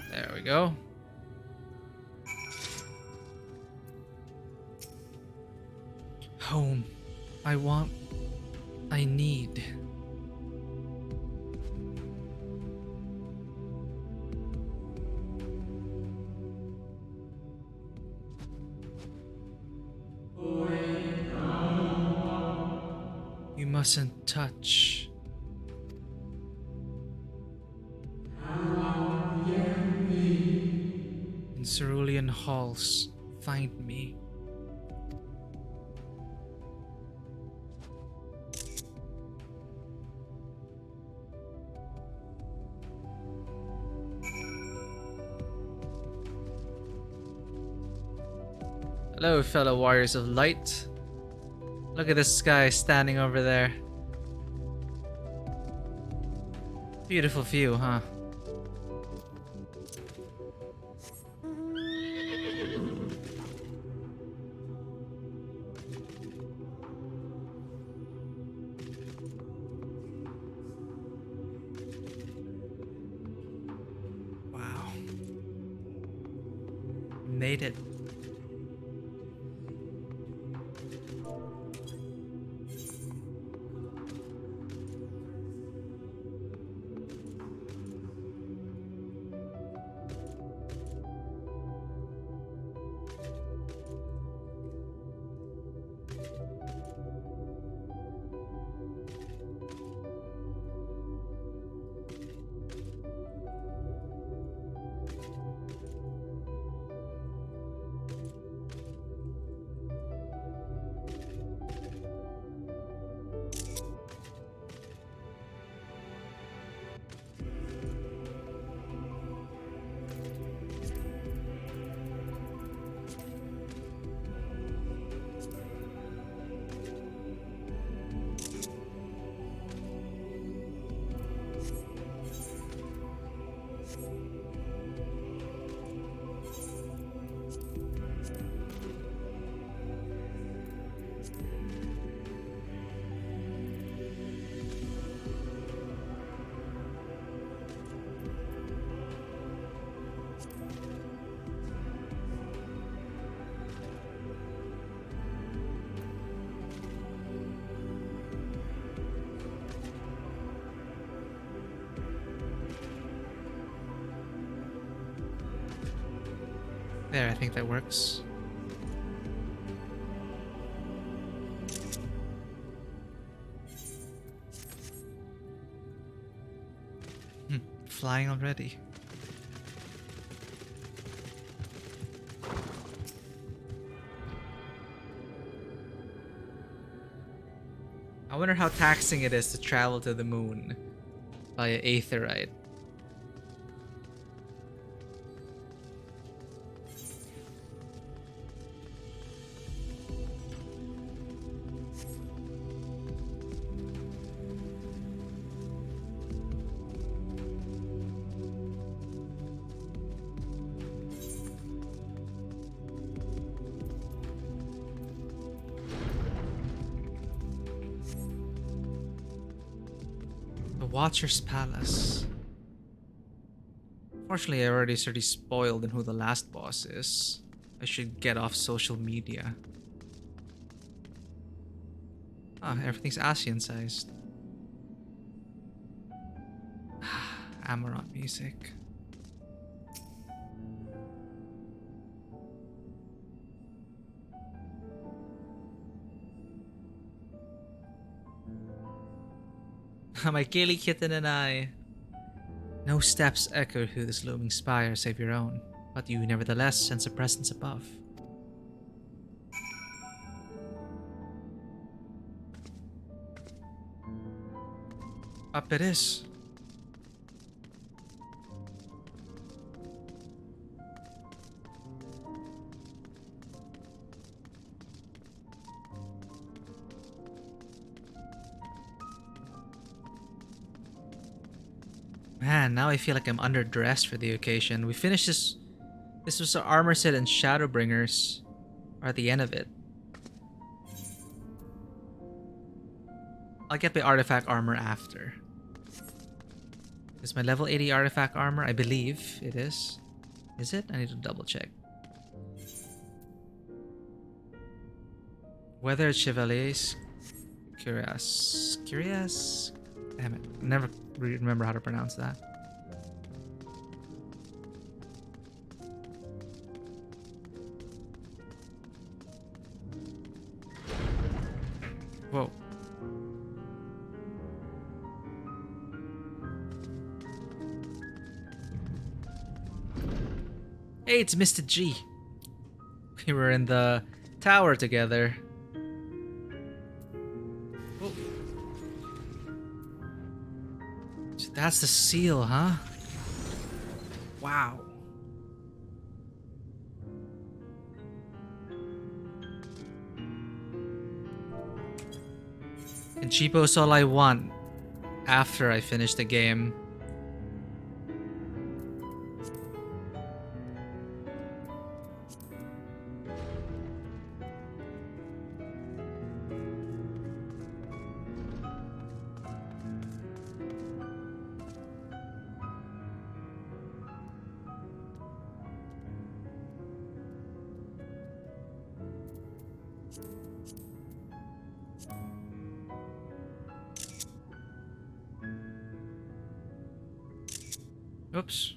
There we go. Home. I want. I need. You mustn't touch. In cerulean halls, find me. Hello, fellow warriors of light. Look at this guy standing over there. Beautiful view, huh? Wow. Made it. There, I think that works. flying already. I wonder how taxing it is to travel to the moon via aetherite. Watcher's Palace. Fortunately, I already sort of spoiled in who the last boss is. I should get off social media. Ah, everything's ASEAN sized. Amaranth music. My Gaily kitten and I. No steps echo through this looming spire save your own, but you nevertheless sense a presence above. Up it is. Man, now I feel like I'm underdressed for the occasion. We finished this. This was our armor set and Shadowbringers are at the end of it. I'll get my artifact armor after. Is my level 80 artifact armor? I believe it is. Is it? I need to double check. Weathered Chevaliers. Curious. Curious? Damn it. I never remember how to pronounce that. Whoa. Hey, it's Mr. G. We were in the tower together. Oh. So that's the seal, huh? Wow. And cheapo's all I want after I finish the game. Oops.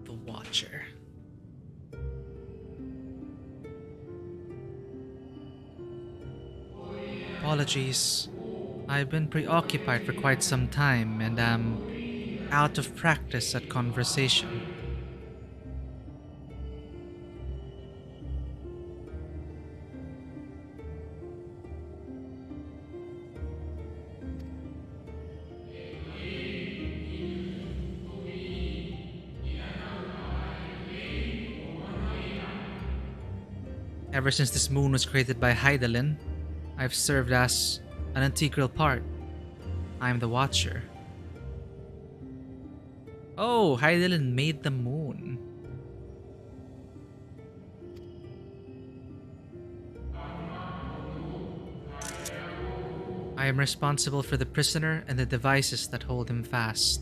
The Watcher. Apologies. I've been preoccupied for quite some time and am out of practice at conversation. Ever since this moon was created by Hydaelyn, I've served as an integral part. I'm the Watcher. Oh, Hydaelyn made the moon. I am responsible for the prisoner and the devices that hold him fast.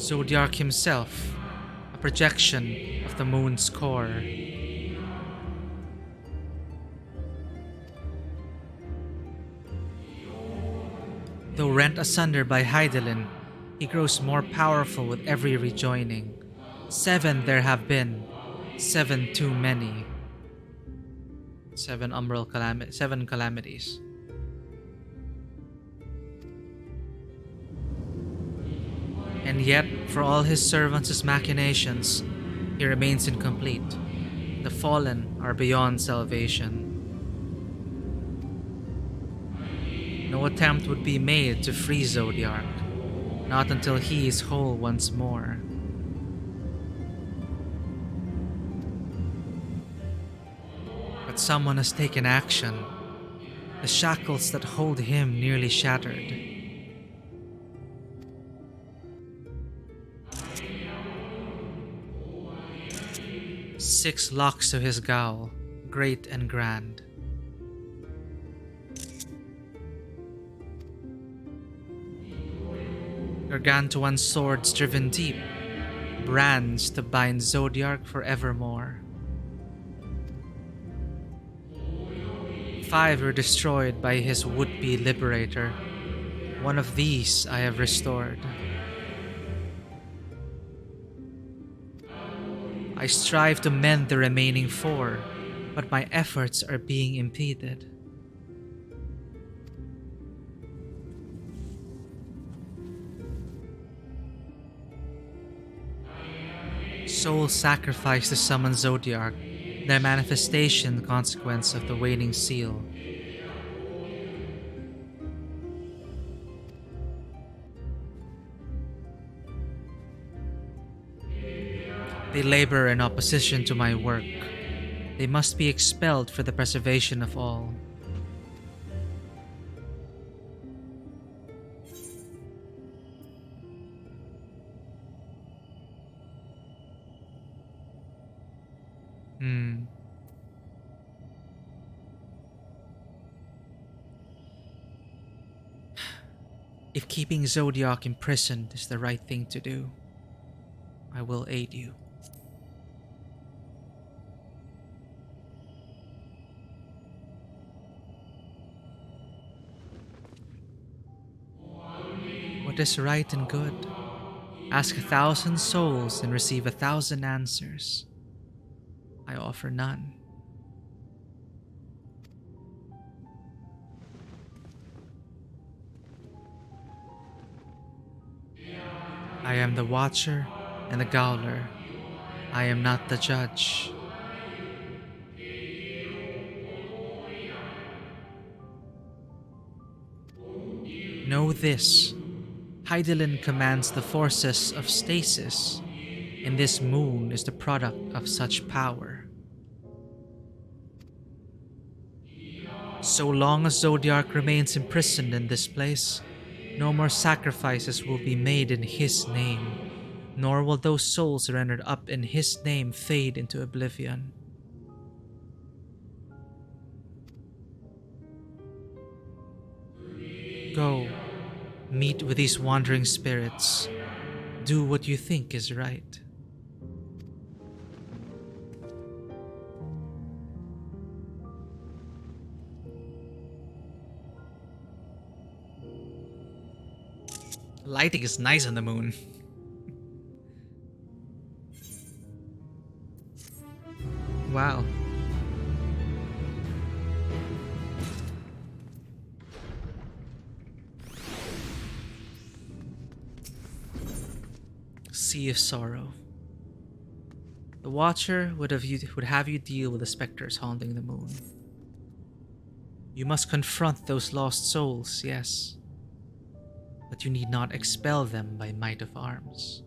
Zodiac himself, a projection of the moon's core. Though rent asunder by Hydaelyn, he grows more powerful with every rejoining. 7 there have been, 7 too many. 7 calamities. And yet, for all his servants' machinations, he remains incomplete. The fallen are beyond salvation. No attempt would be made to free Zodiac, not until he is whole once more. But someone has taken action. The shackles that hold him nearly shattered. Six locks to his gowl, great and grand. Gargantuan swords driven deep, brands to bind Zodiac forevermore. 5 were destroyed by his would-be liberator. One of these I have restored. I strive to mend the remaining 4, but my efforts are being impeded. Soul sacrifice to summon Zodiac, their manifestation consequence of the waning seal. They labor in opposition to my work. They must be expelled for the preservation of all. If keeping Zodiac imprisoned is the right thing to do, I will aid you. What is right and good? Ask 1,000 souls and receive 1,000 answers. I offer none. I am the Watcher and the Gowler. I am not the Judge. Know this. Hydaelyn commands the forces of stasis, and this moon is the product of such power. So long as Zodiac remains imprisoned in this place, no more sacrifices will be made in his name, nor will those souls rendered up in his name fade into oblivion. Go, meet with these wandering spirits. Do what you think is right. Lighting is nice on the moon. Wow. Sea of Sorrow. The Watcher would have you deal with the specters haunting the moon. You must confront those lost souls, yes. But you need not expel them by might of arms.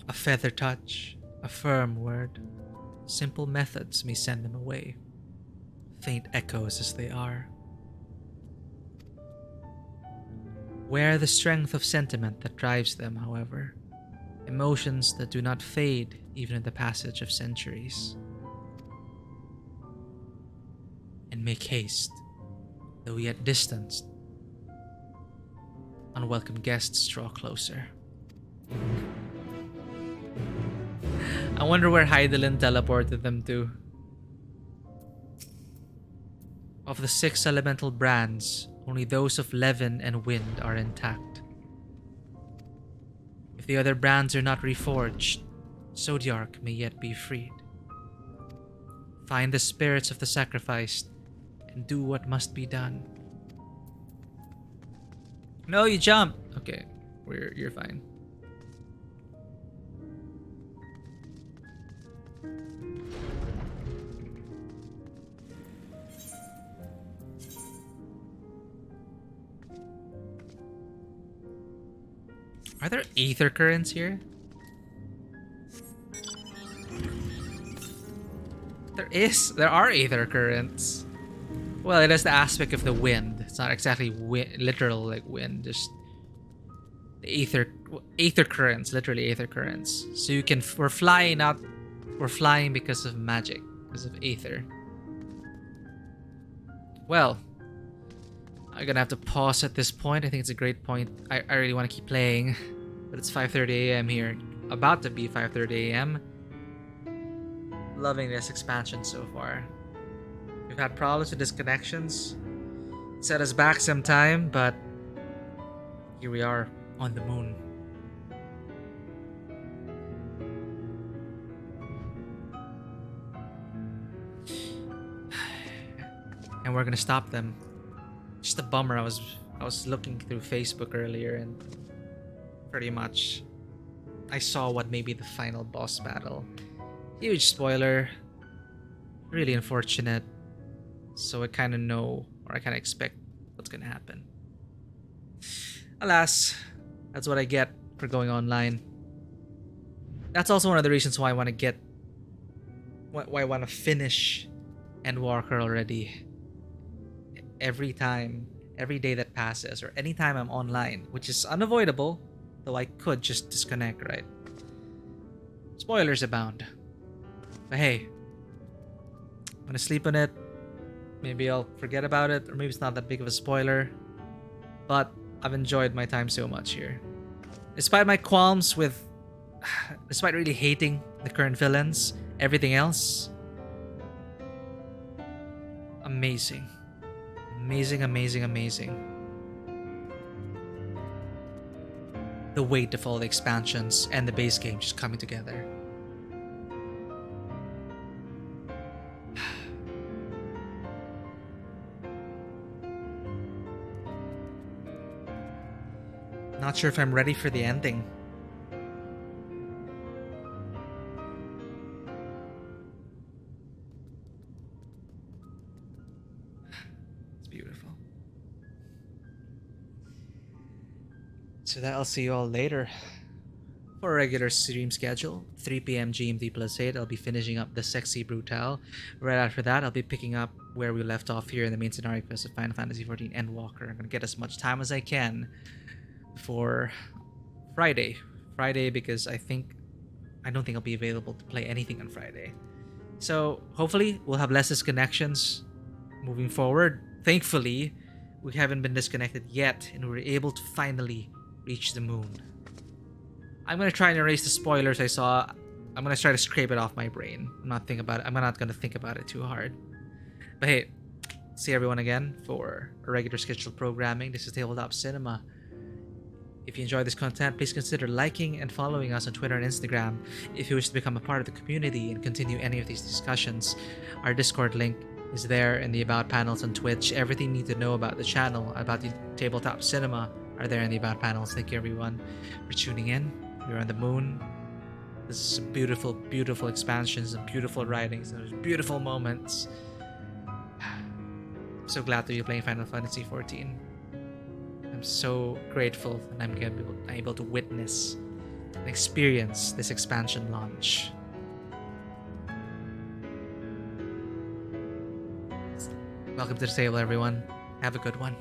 A feather touch, a firm word, simple methods may send them away, faint echoes as they are. Wear the strength of sentiment that drives them, however, emotions that do not fade even in the passage of centuries. And make haste, though yet distanced. Unwelcome guests draw closer. I wonder where Hydaelyn teleported them to. Of the 6 elemental brands, only those of Levin and Wind are intact. If the other brands are not reforged, Zodiark may yet be freed. Find the spirits of the sacrificed and do what must be done. No, you jump. Okay, you're fine. Are there aether currents here? There are aether currents. Well, it has the aspect of the wind. It's not exactly literal like wind, just the aether currents, literally aether currents. So you can, we're flying because of magic, because of aether. Well, I'm gonna have to pause at this point. I think it's a great point. I really want to keep playing, but it's 5:30 a.m. here. About to be 5:30 a.m. Loving this expansion so far. We've had problems with disconnections. Set us back some time, but here we are on the moon. And we're gonna stop them. Just a bummer. I was looking through Facebook earlier and pretty much I saw what may be the final boss battle. Huge spoiler. Really unfortunate. So I kind of know, or I kind of expect what's gonna happen. Alas, that's what I get for going online. That's also one of the reasons why I want to why I want to finish Endwalker already. Every day that passes, or anytime I'm online, which is unavoidable, though I could just disconnect, right? Spoilers abound. But hey, I'm gonna sleep on it. Maybe I'll forget about it, or maybe it's not that big of a spoiler. But I've enjoyed my time so much here. Despite my qualms with... Despite really hating the current villains, everything else... Amazing. Amazing, amazing, amazing. The weight of all the expansions and the base game just coming together. Not sure if I'm ready for the ending. It's beautiful. So that I'll see you all later. For a regular stream schedule, 3 p.m. GMT plus 8, I'll be finishing up the Sexy Brutale. Right after that, I'll be picking up where we left off here in the main scenario quest of Final Fantasy XIV Endwalker. I'm going to get as much time as I can for Friday because I don't think I'll be available to play anything on Friday. So hopefully we'll have less disconnections moving forward. Thankfully, we haven't been disconnected yet, and we're able to finally reach the moon. I'm gonna try and erase the spoilers I saw. I'm gonna try to scrape it off my brain. I'm not gonna think about it too hard. But hey, see everyone again for a regular scheduled programming. This is Tabletop Cinema. If you enjoy this content, please consider liking and following us on Twitter and Instagram. If you wish to become a part of the community and continue any of these discussions, our Discord link is there in the About panels on Twitch. Everything you need to know about the channel, about the Tabletop Cinema, are there in the About panels. Thank you everyone for tuning in. We're on the moon. This is some beautiful, beautiful expansions and beautiful writings. There's beautiful moments. I'm so glad to be playing Final Fantasy XIV. I'm so grateful that I'm able to witness and experience this expansion launch. Welcome to the table, everyone. Have a good one.